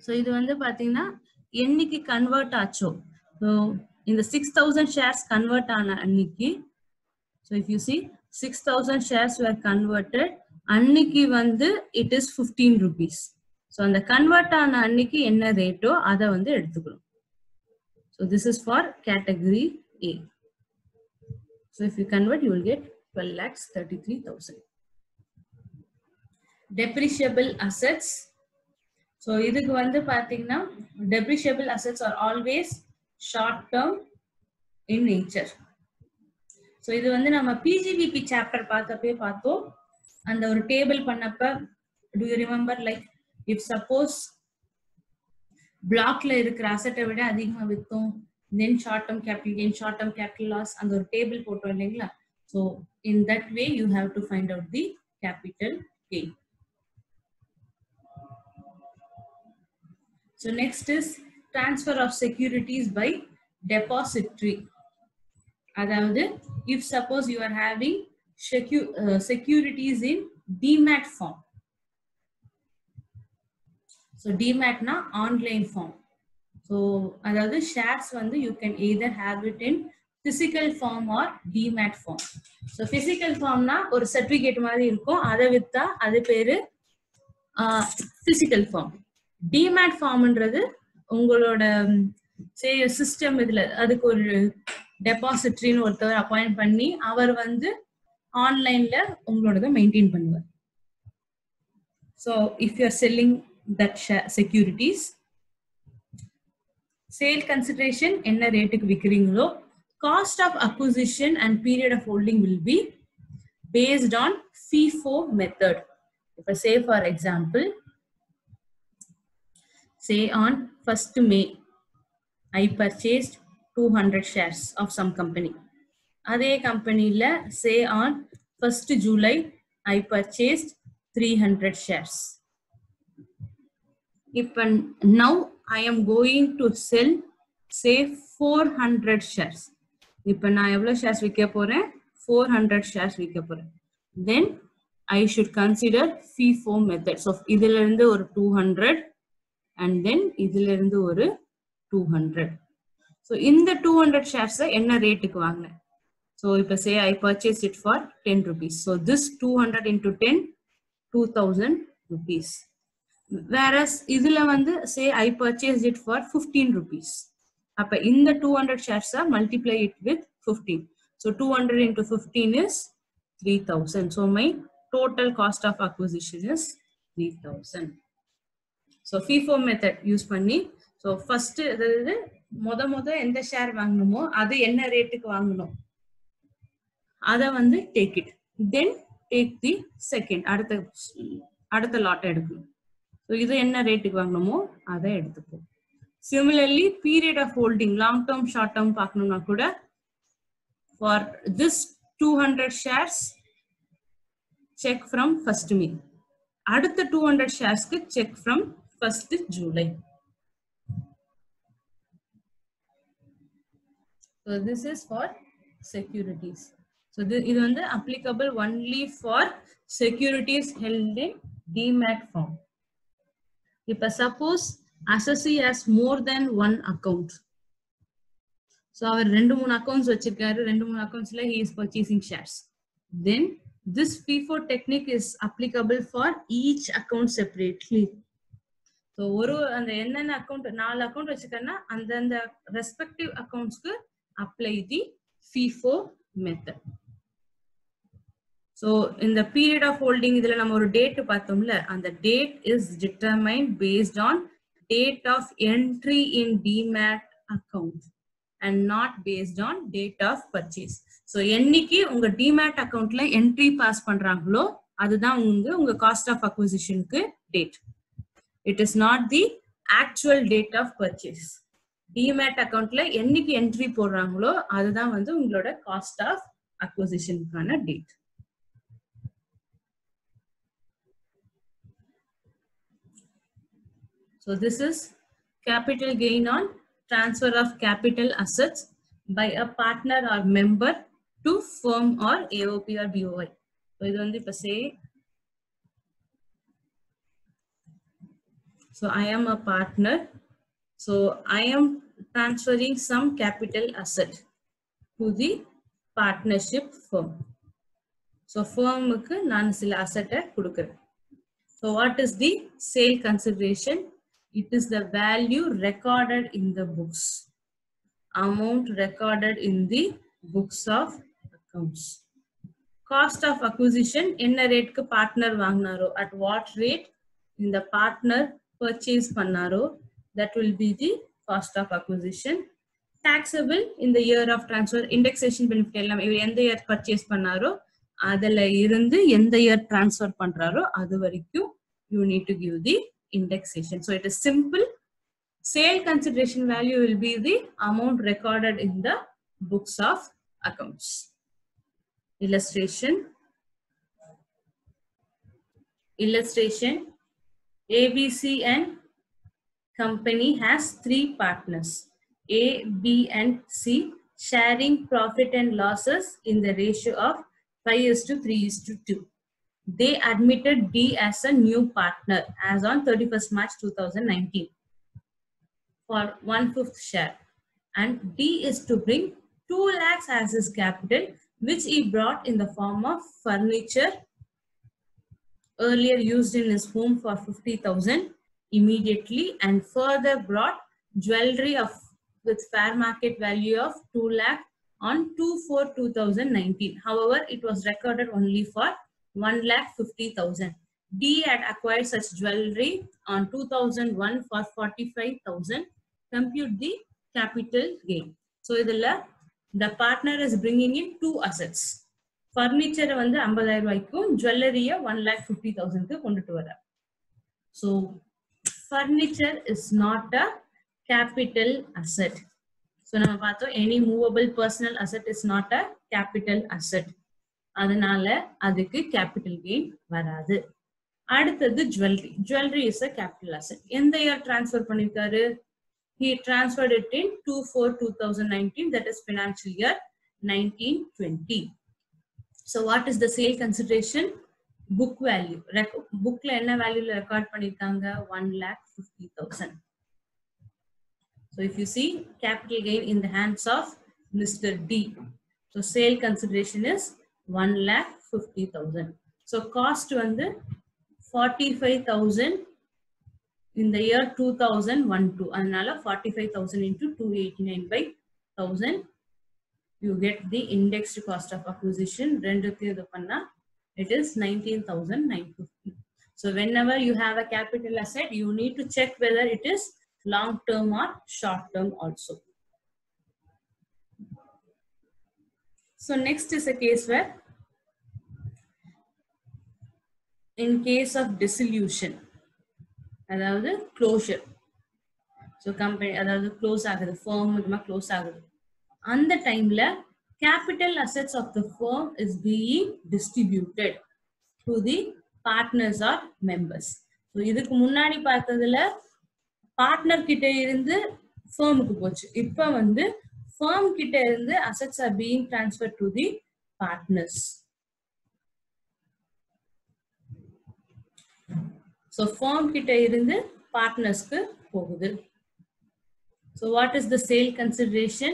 Speaker 1: So இது வந்து பாத்தீங்கன்னா என்னைக்கு கன்வெர்ட் ஆச்சோ so இந்த 6,000 shares convert ஆன அன்னைக்கு so if you see 6,000 shares were converted அன்னைக்கு வந்து it is 15 rupees. So அந்த கன்வெர்ட் ஆன அன்னைக்கு என்ன ரேட்டோ அத வந்து எடுத்துக்கணும். So this is for category A. So if you convert you will get 12,33,000. Depreciable assets. So இதுக்கு வந்து பாத்தீங்கன்னா depreciable assets are always short term in nature. So இது வந்து நம்ம PGBP chapter பார்த்தப்பே பார்த்தோம். அந்த ஒரு டேபிள் பண்ணப்ப do you remember like if suppose blockல இருக்கிற அசெட்டை விட அதிகமா வித்தோம் then short term capital gain short term capital loss அந்த ஒரு டேபிள் போட்டோம் இல்லைங்களா? So in that way you have to find out the capital gain. So next is transfer of securities by depository. அதாவது if suppose you are having securities in demat form. So demat na online form. So அதாவது shares வந்து you can either have it in physical form or demat form. So physical form na ஒரு certificate மாதிரி இருக்கும் அதை வித்தா அது பேரு physical form. Demat formன்றது உங்களோட சிஸ்டம் இதுல அதுக்கு ஒரு டெபாசிட்டரின்னு ஒருத்தர் அப்பாயிண்ட் பண்ணி அவர் வந்து ஆன்லைன்ல உங்களோட மெயின்டைன் பண்ணுவார். So if you are selling that securities sale consideration என்ன ரேட்டுக்கு விக்கிறீங்களோ cost of acquisition and period of holding will be based on FIFO method. If I say for example say on 1st May I purchased 200 shares of some company. அதே கம்பெனில say on 1st July I purchased 300 shares. இப்ப now I am going to sell say 400 shares. இப்ப நான் எவ்வளவு shares விற்க போறேன் 400 shares விற்க போறேன். Then I should consider FIFO method. So இதுல இருந்து ஒரு 200 and then இதுல இருந்து ஒரு 200. So இந்த 200 shares என்ன ரேட்டுக்கு வாங்கினேன்? So if I say I purchased it for 10 rupees. So this 200 into 10, 2,000 rupees. Whereas இதுல வந்து say I purchased it for 15 rupees. அப்ப இந்த 200 shares multiply it with 15. So 200 into 15 is 3,000. So my total cost of acquisition is 3,000. So FIFO method use பண்ணி so first முத எந்த share வாங்கணுமோ அது என்ன ரேட்டுக்கு வாங்கணும் அத வந்து take it, then take the second அடுத்த லாட் எடுக்கணும். ஸோ இது என்ன ரேட்டுக்கு வாங்கணுமோ அதை எடுத்துப்போம். Similarly period of holding long term short term பார்க்கணும்னா கூட for this 200 shares check from 1st May, அடுத்த 200 ஷேர்ஸ்க்கு check from 1st July. So this is for securities. So இது வந்து applicable only for securities held in demat form. If suppose assessee has more than one account, so our 2-3 accounts வச்சிருக்காரு, 2-3 accountsல he is purchasing shares, then this FIFO technique is applicable for each account separately. So ஒரு அந்த என்னென்ன account 4 account வச்சிருக்கேன்னா அந்த respective அக்கவுண்ட்ஸ்க்கு apply the FIFO method. So in the period of holding இதுல நம்ம ஒரு date பார்த்தோம்ல, அந்த date is determined based on date of entry in demat account and not based on date of purchase. So என்னைக்கு உங்க demat accountல entry pass பண்றாங்களோ அதுதான் உங்க cost of acquisitionக்கு date. It is not the actual date of purchase. demat accountல என்னைக்கு entry போடுறாங்களோ அதுதான் வந்து உங்களோட cost of acquisitionக்கான date. So this is capital gain on transfer of capital assets by a partner or member to firm or AOP or BOI. So இது வந்து இப்ப say, so I am a partner, so I am transferring some capital asset to the partnership firm. So firmக்கு நான் சில asset கொடுக்கிறேன். So what is the sale consideration? It is the value recorded in the books, amount recorded in the books of accounts. Cost of acquisition, என்ன ரேட்க்கு partner வாங்கினாரோ, at what rate இந்த partner purchase பண்ணாரோ, that will be the cost of acquisition. Taxable in the year of transfer, indexation benefit எல்லாம் எந்த year purchase பண்ணாரோ அதுல இருந்து எந்த year transfer பண்றாரோ அது வரைக்கும் you need to give the indexation. So it is simple. Sale consideration value will be the amount recorded in the books of accounts. Illustration. ABC and company has 3 partners, A, B and C, sharing profit and losses in the ratio of 5:3:2. They admitted D as a new partner as on 31st March 2019 for 1/5 share, and D is to bring 2 lakhs as his capital, which he brought in the form of furniture earlier used in his home for 50,000 immediately, and further brought jewelry with fair market value of 2 lakh on 2/4/2019. However, it was recorded only for 1,50,000. D had acquired such jewelry on 2001 for 45,000. Compute the capital gain. So the partner is bringing in 2 assets. Furniture வந்து 50,000 ரூபாய்க்கும் jewelry 1,50,000 கொண்டுட்டு வரார். So furniture is not a capital asset. So நம்ம பார்த்தோம் any movable personal asset is not a capital asset. அதனால அதுக்கு capital gain வராது. அடுத்தது jewelry. Jewelry is a capital asset. எந்த year transfer பண்ணிருக்காரு? He transferred it in 2/4/2019, that is financial year 1920. So what is the sale consideration? Book value. Bookல என்ன வேல்யூல record பண்ணிருக்காங்க? 1,50,000. So if you see capital gain in the hands of Mr. D. So sale consideration is 1,50,000. So cost வந்து 45,000 in the year 2001-2. அதனால 45,000 into 289/1000. You get the indexed cost of acquisition. It is 19,950. So whenever you have a capital asset, you need to check whether it is long term or short term also. So next is a case where in case of dissolution, அதாவது closure, so company அதாவது close ஆகுது, firm இதுமா close ஆகுது, அந்த டைம்ல capital assets of the firm is being distributed to the partners or members. so இதுக்கு முன்னாடி பார்த்ததுல பார்ட்னர் கிட்ட இருந்து firmக்கு போச்சு, இப்போ வந்து firm கிட்ட இருந்து assets are being transferred to the partners. so firm கிட்ட இருந்து partnersக்கு போகுது. so what is the sale consideration?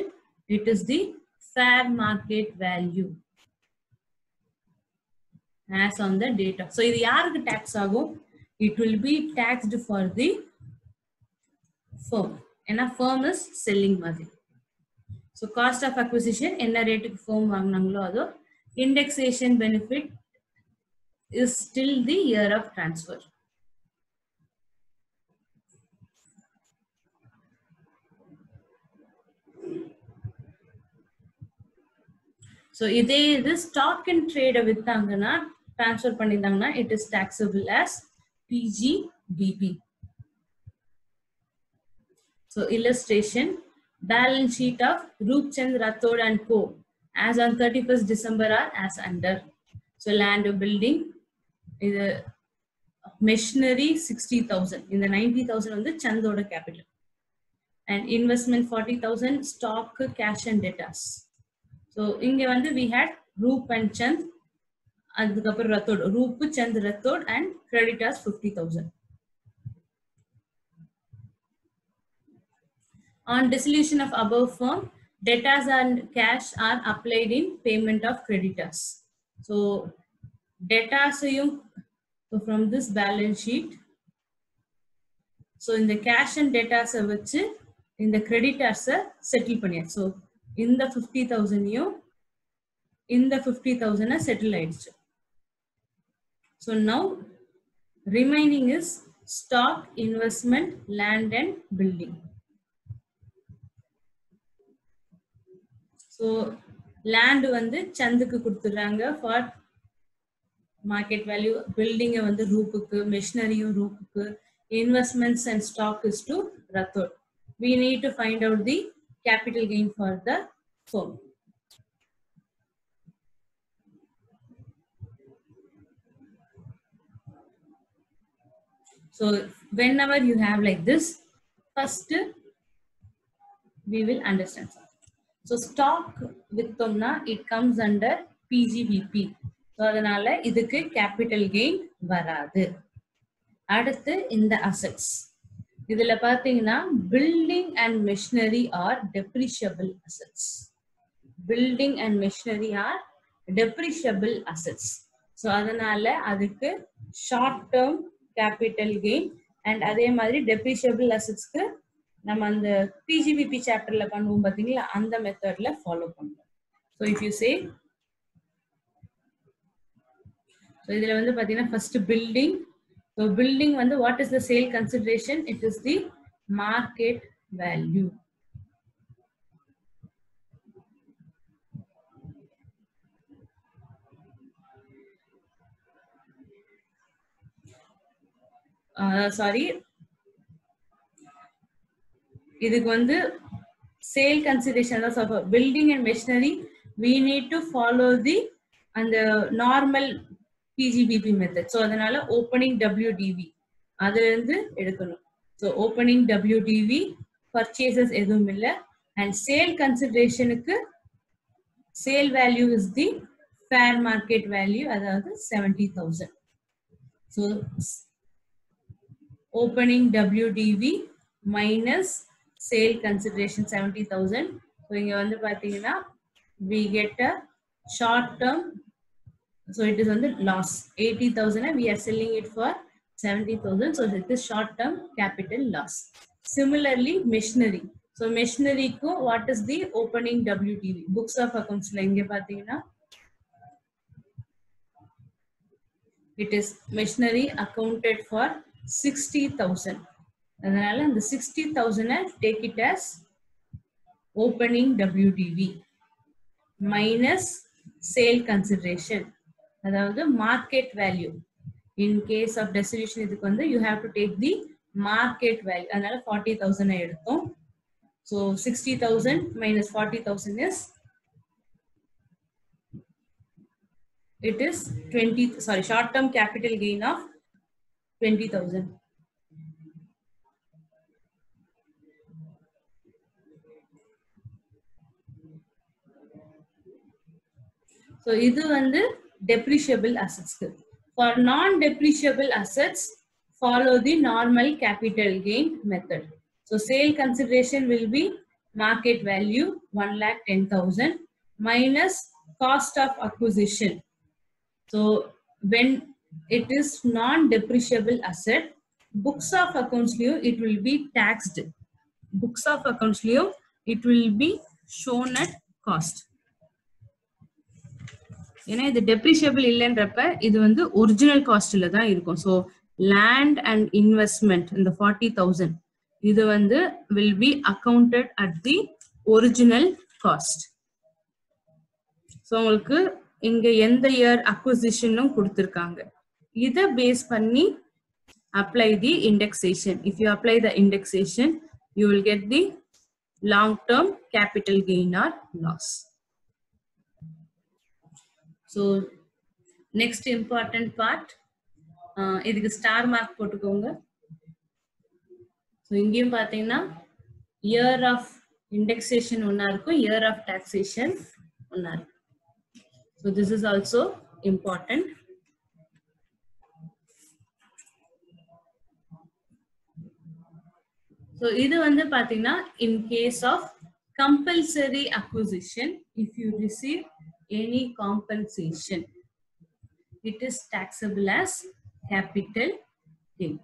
Speaker 1: It is the fair market value as on the date of. so இது யாருக்கு tax ஆகும்? It will be taxed for the firm. ஏன்னா firm is selling மாதிரி. so cost of acquisition என்ன ரேட்டுக்கு firm வாங்குனாங்களோ அதோ. indexation benefit is still the year of transfer. so இதே இது stock and trade வித்தாங்கன்னா transfer பண்ணிருந்தாங்கன்னா it is taxable as PGBP. so illustration, balance sheet of Roopchand Rathod and Co. as on 31st December are as under. so land building இது machinery 60,000, இந்த 90,000 வந்து சந்தோட capital, and investment 40,000, stock, cash and debtors. so இங்க வந்து we had Roop and Chand, அதுக்கப்புறம் Rathod, Roop, Chand, Rathod and creditors 50,000. on dissolution of above firm, debtors and cash are applied in payment of creditors. so debtors so from this balance sheet, so in the cash and debtors வச்சு இந்த creditors settle பண்ணியாச்சு. so இந்த 50,000 இந்த 50,000 settle ஆயிடுச்சு. so now remaining is stock, investment, land and building. so land வந்து சந்துக்கு கொடுத்துறாங்க for market value, building வந்து ரூப்புக்கு, machineryயும் ரூப்புக்கு, investments and stock is to Rathod. we need to find out the capital gain for the firm. so whenever you have like this, first we will understand something. so stock வித்தோம்னா it comes under PGBP. so அதனால இதுக்கு capital gain வராது. அடுத்து இந்த assets, இதுல பாத்தீங்கன்னா building and machinery are depreciable assets. building and machinery are depreciable assets. so அதனால அதுக்கு short term capital gain, and அதே மாதிரி depreciable assetsக்கு நம்ம அந்த PGBP chapterல பண்ணுவோம் பாத்தீங்களா, அந்த மெத்தட்ல ஃபாலோ பண்ணுவோம். so if you say, so இதுல வந்து பாத்தீங்கன்னா first building. so building வந்து what is the sale consideration? it is the market value. sorry, இதுக்கு வந்து sale consideration of building and machinery, we need to follow the and the normal PGBP method. so அதனால opening WDV அதுல இருந்து எடுக்கணும். so opening WDV, purchases எதுவும் இல்ல, and sale considerationக்கு sale value is the fair market value, அதாவது 70,000. so opening WDV minus sale consideration 70,000. so இங்க வந்து பாத்தீங்கன்னா we get a short term, so it is on the loss 80,000 and we are selling it for 70,000. so it is short term capital loss. similarly machinery, so machinery ku what is the opening WDV? books of accounts la inge pathina it is machinery accounted for 60,000. அதனால அந்த 60,000 take it as opening WDV minus sale consideration, அதாவது market value. In case of distribution இதுக்கு வந்து you have to take the market value. அதனால 40,000 எடுத்தோம். So 60,000 minus 40,000 is short term capital gain of 20,000. So இது வந்து depreciable assets. For non-depreciable assets, follow the normal capital gain method. So sale consideration will be market value 1,10,000 minus cost of acquisition. So when it is non-depreciable asset, books of accounts liyo it will be taxed. Books of accounts liyo it will be shown at cost. ஏன்னா இது டெப்ரிஷியபிள் இல்லைன்றப்ப இது வந்து original காஸ்ட்ல தான் இருக்கும். So land and investment இந்த 40,000 இது வந்து will be accounted at the original cost. So உங்களுக்கு இங்க எந்த இயர் அக்விசிஷனும் கொடுத்துருக்காங்க. இதை பேஸ் பண்ணி apply the indexation. If you apply the indexation, you will get the long-term capital gain or loss. So next important part, இதுக்கு star mark போட்டுக்கோங்க. So இங்கேயும் பார்த்தீங்கன்னா இயர் ஆஃப் இண்டெக்ஸேஷன் ஒன்றா இருக்கும், இயர் ஆஃப் டாக்ஸேஷன் ஒன்றா இருக்கும். So this is also important. So இது வந்து பார்த்தீங்கன்னா in case of compulsory acquisition, if you receive any compensation, it is taxable as capital gain.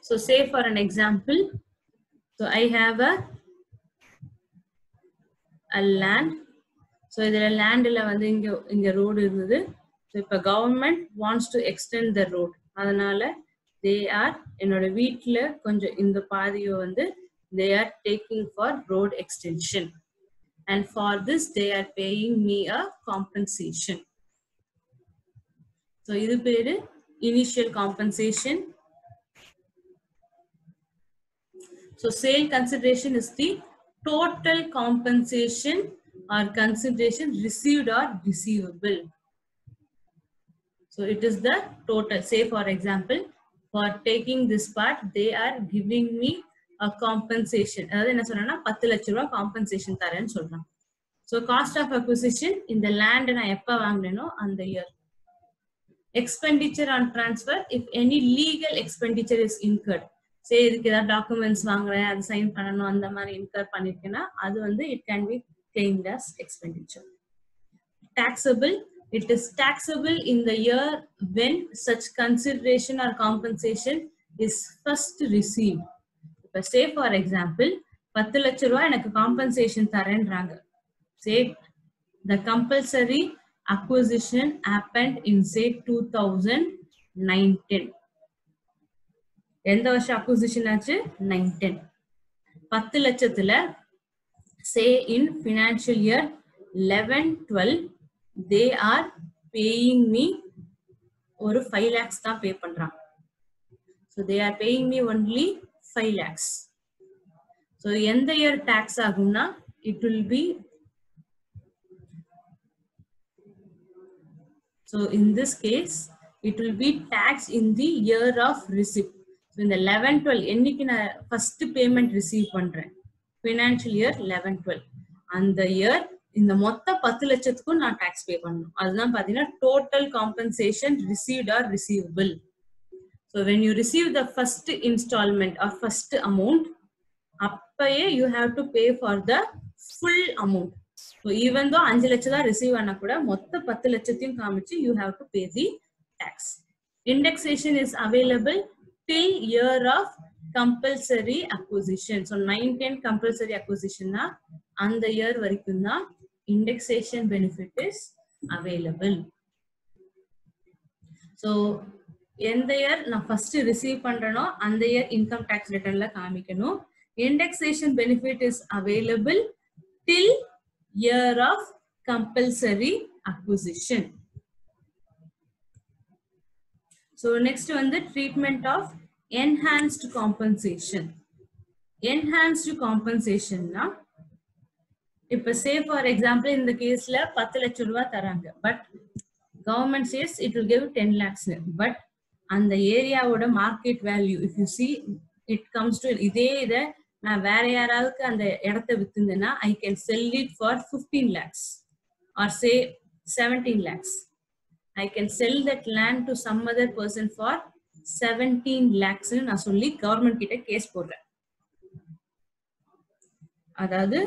Speaker 1: So say for an example, so I have a land. So idhula land la vandu inga road irundhu. So ipa government wants to extend the road, adanal they are enoda veetla konjam indha paadiyo vandu they are taking for road extension. And for this they are paying me a compensation. So idu peru initial compensation. So sale consideration is the total compensation or consideration received or receivable. So it is the total. Say for example, for taking this part they are giving me a compensation. அதாவது என்ன சொல்றேன்னா 10 லட்ச ரூபாய் compensation தரேன்னு சொல்றேன். So cost of acquisition in the land நான் எப்ப வாங்குறேனோ அந்த year. Expenditure on transfer, if any legal expenditure is incurred. Say இதுக்கு ஏதாவது டாக்குமெண்ட்ஸ் வாங்குறேன், அது சைன் பண்ணணும், அந்த மாதிரி இன்கர் பண்ணிருக்கேன்னா அது வந்து it can be claimed as expenditure. Taxable, it is taxable in the year when such consideration or compensation is first received. இப்ப say for example 10 லட்ச ரூபாய் எனக்கு compensation தரேன்றாங்க. Say the compulsory acquisition happened in say 2019. எந்த வருஷம் acquisition ஆச்சு? 19. 10 லட்சத்துல say in financial year 11-12 they are paying me ஒரு 5 lakhs தான் பே பண்றாங்க. So they are paying me only 5 lakhs. So எந்த year tax ஆகும்னா it will be, so in this case it will be taxed in the year of receipt. So in the 11-12 என்னைக்கு நான் first payment receive பண்றேன், financial year 11-12 அந்த year இந்த மொத்த 10 லட்சத்துக்கும் நான் tax pay பண்ணணும். அதுதான் பாத்தீங்கன்னா total compensation received or receivable. So when you receive the first installment or first amount, அப்பயே you have to pay for the full amount. So even though 5 லட்சம் தான் ரிசீவ் ஆனா கூட மொத்த 10 லட்சத்தையும் காமிச்சு you have to pay the tax. Indexation is available till year of compulsory acquisition. So 9-10 compulsory acquisition na அந்த year வரைக்கும் தான் indexation benefit is available. So எந்த இயர் நான் ஃபர்ஸ்ட் ரிசீவ் பண்றேனோ அந்த இயர் இன்கம் டாக்ஸ் ரிட்டர்ன்ல காமிக்கணும். Indexation benefit is available till year of compulsory acquisition. So next வந்து treatment of enhanced compensation. Enhanced compensation na இப்ப say for example இந்த கேஸ்ல 10 லட்சம் ரூபாய் தராங்க, but government says it will give 10 lakhs, but அந்த ஏரியாவோட market value if you see it comes to இத நான் வேற யாராவுக்கு அந்த இடத்தை வித்துந்தேன்னா I can sell it for 15 lakhs or say 17 lakhs. I can sell that land to some other person for 17 lakhs நான் சொல்லி government கிட்ட கேஸ் போடுறேன். அதாவது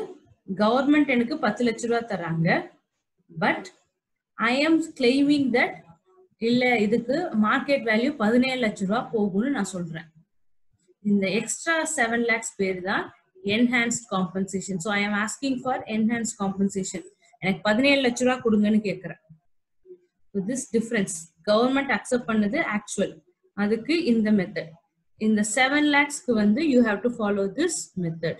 Speaker 1: கவர்மெண்ட் எனக்கு 10 லட்சம் ரூபாய் தராங்க, but I am claiming that இல்ல இதுக்கு மார்க்கெட் வேல்யூ 17 லட்சம் ரூபாய் போகும்னு நான் சொல்றேன். இந்த எக்ஸ்ட்ரா 7 lakhs பேர் தான் enhanced compensation. So I am asking for enhanced compensation. எனக்கு 17 லட்சம் ரூபாய் கொடுங்கன்னு கேக்குறேன். So this difference government accept பண்ணது actual, அதுக்கு இந்த மெத்தட். இந்த 7 lakhsக்கு வந்து you have to follow this method.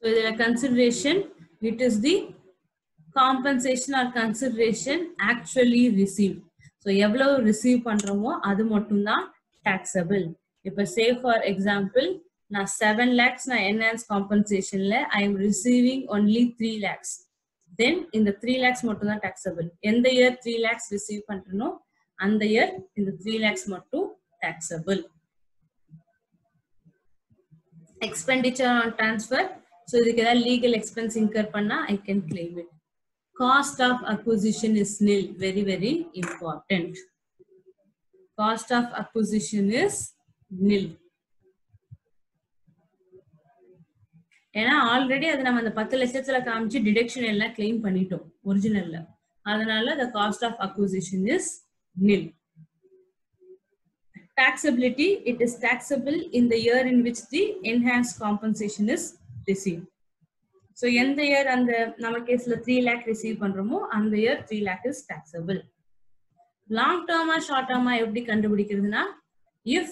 Speaker 1: So the consideration, it is the compensation or consideration actually received. So எவ்வளவு receive பண்றோமோ அது மட்டும் தான் taxable. இப்ப say for example நான் 7 lakhs நான் enhanced compensationல I am receiving only 3 lakhs. Then இந்த 3 lakhs மட்டும் தான் taxable. எந்த year 3 lakhs receive பண்றனோ அந்த year இந்த 3 lakhs மட்டும் taxable. Expenditure on transfer. So இதுக்கு ஏதாவது legal expense incur பண்ணா I can claim it. Cost of acquisition is nil. Very, very important. Cost of acquisition is nil. ஏன்னா already அது நம்ம அந்த 10 லட்சத்துல காமிச்சு டிடக்ஷன் எல்லாம் கிளைம் பண்ணிட்டோம் ஒரிஜினல்ல. அதனால the cost of acquisition is nil. Taxability, it is taxable in the year in which the enhanced compensation is received. So எந்த இயர் அந்த நம்ம கேஸ்ல 3 lakh ரிசீவ் பண்றோமோ அந்த year 3 lakh is taxable. Long டேர்மா ஷார்ட் டேர்மா எப்படி கண்டுபிடிக்கிறதுனா, if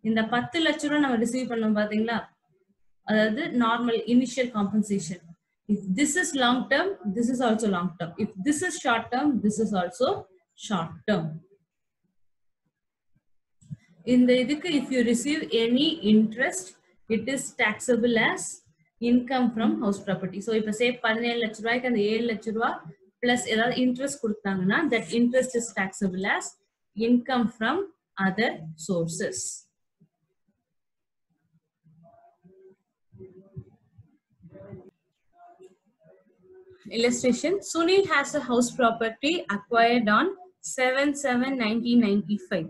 Speaker 1: இந்த 10 லட்சம் ரூபாய் நம்ம ரிசீவ் பண்ணோம் பாத்தீங்களா, அதாவது normal initial compensation. If this is long term, this is also long term. If this is short term, this is also short term. இந்த இதுக்கு if you receive any interest, it is taxable as income from house property. So இப்ப say 17 லட்சம் ரூபாய்க்கு அந்த 7 லட்சம் ரூபாய் plus ஏதாவது interest கொடுத்தாங்கன்னா that interest is taxable as income from other sources. Illustration. Sunil has a house property acquired on 7/7/1995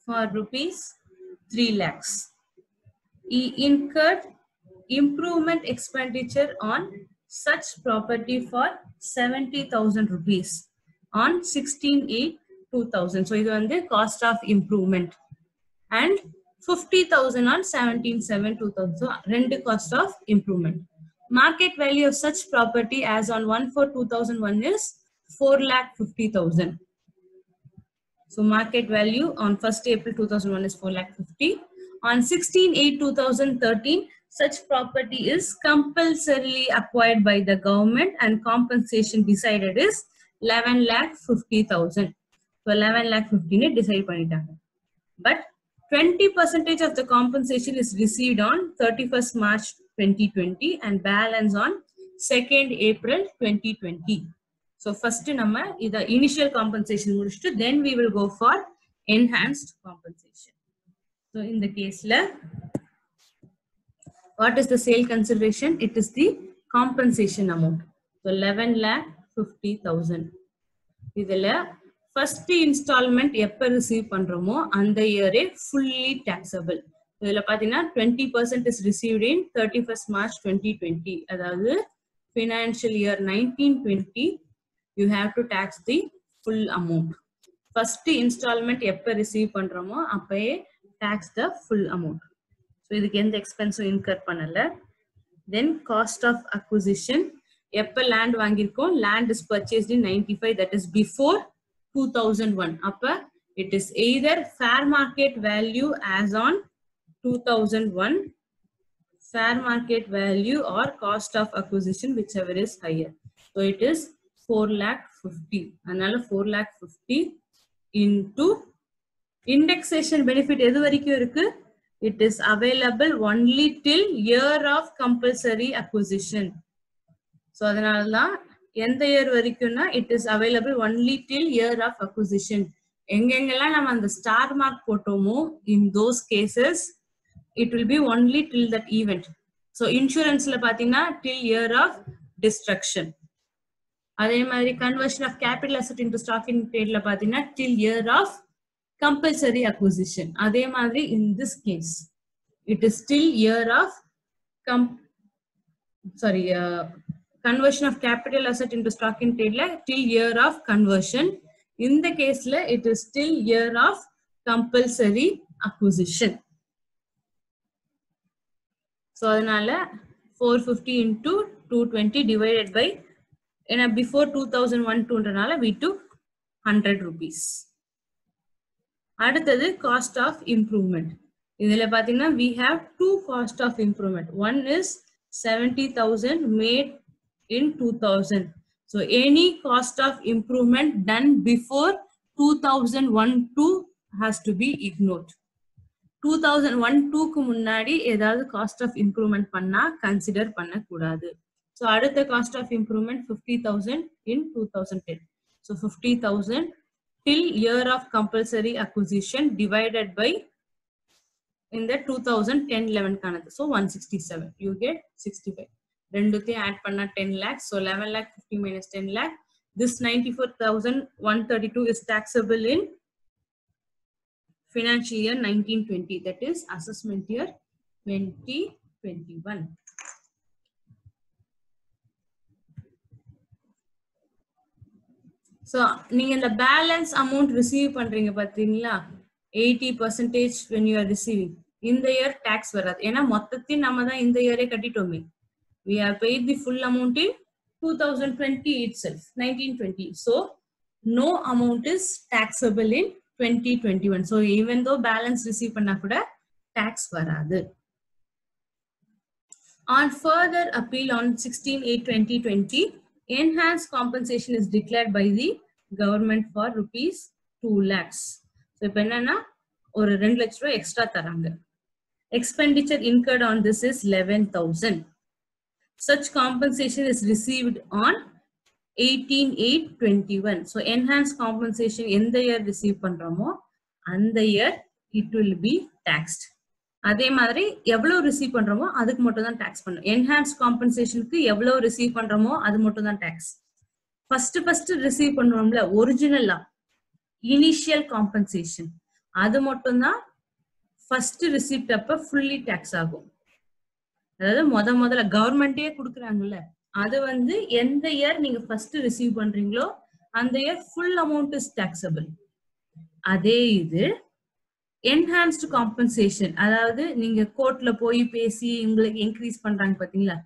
Speaker 1: for rupees 3 lakhs. He incurred improvement expenditure on such property for 70,000 rupees on 16/8/2000. So இது வந்து cost of improvement and 50,000 on 17/7/2000. So ரெண்டு cost of improvement. Market value of such property as on 1/4/2001 is 4,50,000. So market value on 1st April 2001 is 4,50,000. On 16/8/2013, such property is compulsorily acquired by the government and compensation decided is 11,50,000. So 11,50,000 decide பண்ணிட்டாங்க. But 20% of the compensation is received on 31st March 2020 and balance on 2nd April 2020. So first நம்ம இத initial compensation முடிச்சிட்டு then we will go for enhanced compensation. So in the caseல what is the sale consideration? It is the compensation amount. So 11,50,000. இதுல first installment எப்ப receive பண்றோமோ அந்த year fully taxable. இதுல பாத்தீங்கன்னா 20% is received in 31st March 2020. அதாவது financial year 1920 you have to tax the full amount. First installment எப்ப receive பண்றோமோ அப்பயே tax the full amount. So இதுக்கு எந்த expense incur பண்ணல. Then cost of acquisition. எப்ப land வாங்கிருக்கோம், land is purchased in 95, that is before 2001. அப்ப it is either fair market value as on 2001, fair market value or cost of acquisition, whichever is higher. So it is 4,50,000. அதனால 4,50,000 into indexation benefit எது வரைக்கும் இருக்கு? It is available only till year of compulsory acquisition. So அதனால தான் எந்த year வரைக்கும்னா it is available only till year of acquisition. எங்கெங்கெல்லாம் நம்ம அந்த ஸ்டார் மார்க் போட்டோமோ in those cases it will be only till that event. So insuranceல பாத்தீங்கன்னா till year of destruction. அதே மாதிரி conversion of capital asset into stock in tradeல பாத்தீங்கன்னா till year of compulsory acquisition. அதே மாதிரி in this case it is till year of conversion of capital asset into stock in trade till year of conversion. In the case it is till year of compulsory acquisition. So அதனால 450 into 220 divided by before 2001 we took 100 rupees. அடுத்தது cost of improvement. இதுல பாத்தீங்கன்னா we have two cost of improvement. One is 70,000 made in 2000. So any cost of improvement done before 2001-2 has to be ignored. 2001-2க்கு முன்னாடி ஏதாவது cost of improvement பண்ணா consider பண்ண கூடாது. So அடுத்த cost of improvement 50,000 in 2010. So 50,000 till year of compulsory acquisition divided by in the 2010-11 kanadhu. So 167. You get 65. ரெண்டுத்தையும் add பண்ணா 10 lakhs. So 11 lakh 50 minus 10 lakh. This 94,132 is taxable in financial year 1920. That is assessment year 2021. So நீங்க இந்த balance amount receive பண்றீங்க பாத்தீங்களா, 80% when you are receiving. இந்த year tax வராது. ஏன்னா மொத்தத்தையும் நம்ம தான் இந்த இயரே கட்டிட்டோமே. We have paid the full amount in 2020 itself, 1920. So no amount is taxable in 2021. So even though balance receive பண்ணா கூட tax வராது. On further appeal on 16/8/2020, enhanced compensation is declared by the government for rupees 2 lakhs. So இப்ப என்னன்னா ஒரு 2 லட்ச ரூபாய் extra தராங்க. Expenditure incurred on this is 11,000. Such compensation is received on 18/8/21. So enhanced compensation எந்த year receive பண்றோமோ அந்த year it will be taxed. அதே மாதிரி எவ்வளவு ரிசீவ் பண்றோமோ அதுக்கு மட்டும் தான் டாக்ஸ் பண்ணும். என்ஹான்ஸ்ட் காம்பன்சேஷனுக்கு எவ்வளவு ரிசீவ் பண்றோமோ அது மட்டும் தான் டாக்ஸ். ஃபர்ஸ்ட் ரிசீவ் பண்ணுவோம்ல ஒரிஜினலா இனிஷியல் காம்பன்சேஷன், அது மட்டும் தான் ஃபர்ஸ்ட் ரிசீப்ட் அப்ப ஃபுல்லி டாக்ஸ் ஆகும். அதாவது முதல்ல கவர்மெண்டே கொடுக்குறாங்கல்ல, அது வந்து எந்த இயர் நீங்க ஃபர்ஸ்ட் ரிசீவ் பண்றீங்களோ அந்த year full amount is taxable. அதே இது enhanced compensation, அதாவது நீங்க கோர்ட்ல போய் பேசி உங்களுக்கு இன்க்ரீஸ் பண்றாங்க பாத்தீங்களா,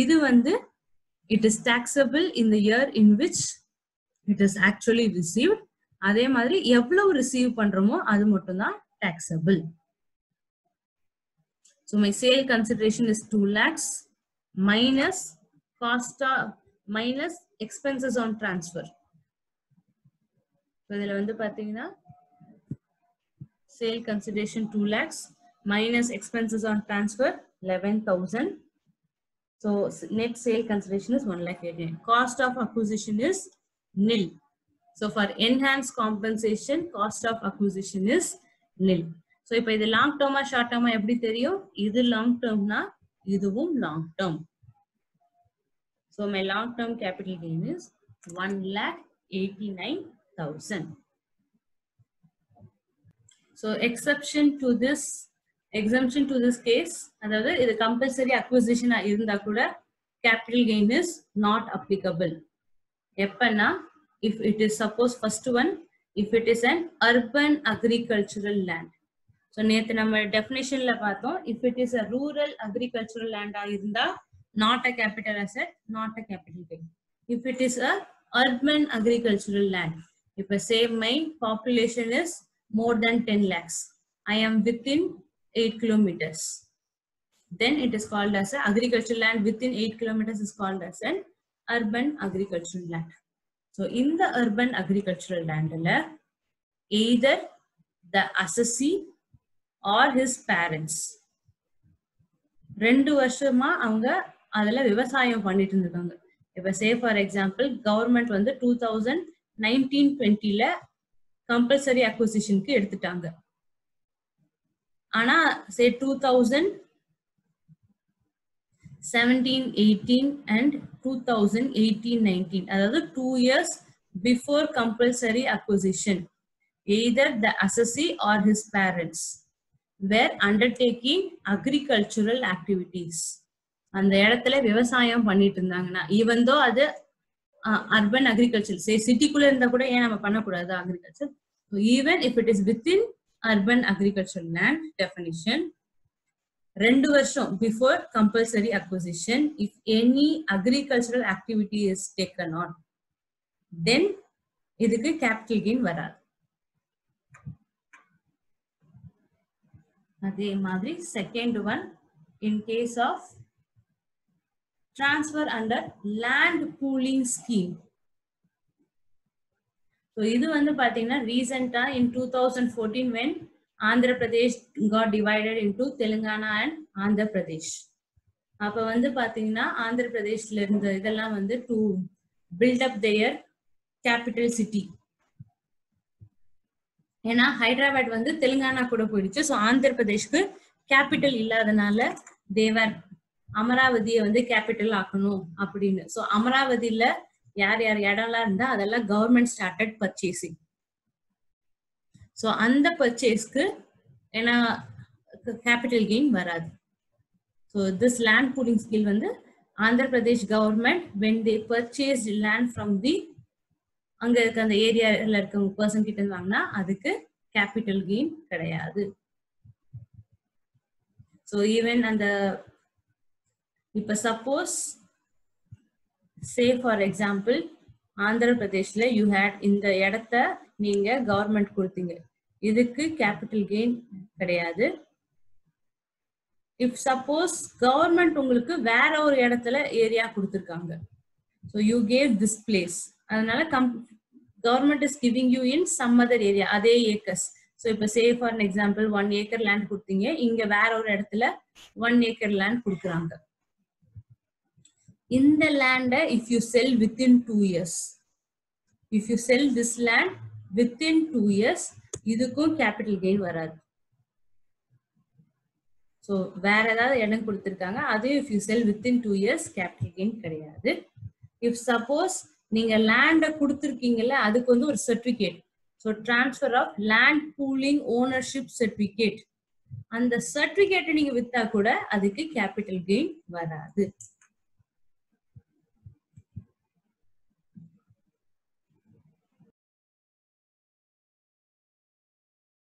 Speaker 1: இது வந்து it is taxable in the year in which it is actually received. அதே மாதிரி எவ்வளவு ரிசீவ் பண்றோமோ அது மட்டும் தான் taxable. So my sale consideration is 2 lakhs minus cost of minus expenses on transfer. So இதுல வந்து பாத்தீங்கன்னா sale consideration 2 lakhs minus expenses on transfer 11,000. So net sale consideration is 1 lakh again. Cost of acquisition is nil. So for enhanced compensation, cost of acquisition is nil. So இப்போ இது long term short term எப்படி தெரியும்? இது long term na இதுவும் long term. So my long term capital gain is 1,89,000. So exemption to this case, அதாவது இது compulsory acquisition இருந்தா கூட capital gain is not applicable. எப்பனா if it is suppose first one, if it is an urban agricultural land. So நேத்து நம்ம definitionல பார்த்தோம், if it is a rural agricultural land இருந்தா not a capital asset, not a capital gain. If it is a urban agricultural land, if I say my population is more than 10 lakhs, I am within 8 kilometers, then it is called as an agricultural land within 8 kilometers is called as an urban agricultural land. So in the urban agricultural land, either the assessee or his parents 2 வருஷமா அவங்க அதுல விவசாயம் பண்ணிட்டு இருந்திருக்காங்க. இப்ப சே for example government வந்து 2019-20ல compulsory அக்விசிஷனுக்கு எடுத்துட்டாங்க. ஆனா சே 2017-18 and 2018-19, அதாவது 2 years before compulsory acquisition, either the assessee or his parents were undertaking agricultural activities. அந்த இடத்துல விவசாயம் பண்ணிட்டு இருந்தாங்கன்னா, even though அது urban agriculture, say சிட்டிக்குள்ள இருந்தா கூட ஏன் நம்ம பண்ணக்கூடாது agriculture? So even if it is within urban agricultural land definition, 2 வருஷம் before compulsory acquisition, if any agricultural activity is taken on, then இதுக்கு capital gain வராது. அதே மாதிரி second one, in case of transfer under land pooling scheme. So இது வந்து பாத்தீங்கன்னா recent in 2014 when Andhra Pradesh got divided into Telangana and Andhra Pradesh. அப்ப வந்து பாத்தீங்கன்னா Andhra Pradeshல இருந்த இதெல்லாம் வந்து to build up their capital city. ஏன்னா ஹைதராபாத் வந்து தெலுங்கானா கூட போயிடுச்சு. ஸோ ஆந்திர பிரதேஷ்க்கு கேபிட்டல் இல்லாதனால தேவர் அமராவதியை வந்து கேபிட்டல் ஆக்கணும் அப்படின்னு. ஸோ அமராவதியில யார் யார் இடம்லாம் இருந்தா அதெல்லாம் கவர்மெண்ட் ஸ்டார்டட் பர்ச்சேசிங். ஸோ அந்த பர்ச்சேஸ்க்கு ஏன்னா கேபிட்டல் கெயின் வராது. So this land pooling scheme வந்து Andhra Pradesh government when they purchased land from the அங்க இருக்க அந்த ஏரியால இருக்கவங்க பர்சன் கிட்ட இருந்து வாங்கினா அதுக்கு கேபிட்டல் கெயின் கிடையாது. ஸோ ஈவன் அந்த இப்ப suppose say for example Andhra பிரதேஷ்ல யூ ஹேட் இந்த இடத்த நீங்க கவர்மெண்ட் கொடுத்தீங்க, இதுக்கு கேபிட்டல் கெயின் கிடையாது. இஃப் சப்போஸ் கவர்மெண்ட் உங்களுக்கு வேற ஒரு இடத்துல ஏரியா கொடுத்துருக்காங்க, so you gave this place, அதனால government is giving you in some other area அதே ஏக்கர்ஸ். ஸோ இப்போ சே ஃபார் எக்ஸாம்பிள் 1 acre லேண்ட் கொடுத்தீங்க, இங்க வேற ஒரு இடத்துல 1 acre லேண்ட் கொடுக்குறாங்க. இந்த லேண்டை if you sell within 2 years, if you sell this land within 2 years, இதுக்கும் கேபிட்டல் கெயின் வராது. ஸோ வேற ஏதாவது இடம் கொடுத்துருக்காங்க, அது if you sell within 2 years capital gain கிடையாது. இஃப் சப்போஸ் நீங்க லேண்ட கொடுத்துருக்கீங்கல்ல, அதுக்கு வந்து ஒரு certificate, so transfer of land pooling ownership certificate, அந்த சர்டிபிகேட்டை நீங்க வித்தா கூட அதுக்கு கேபிட்டல் கெயின் வராது.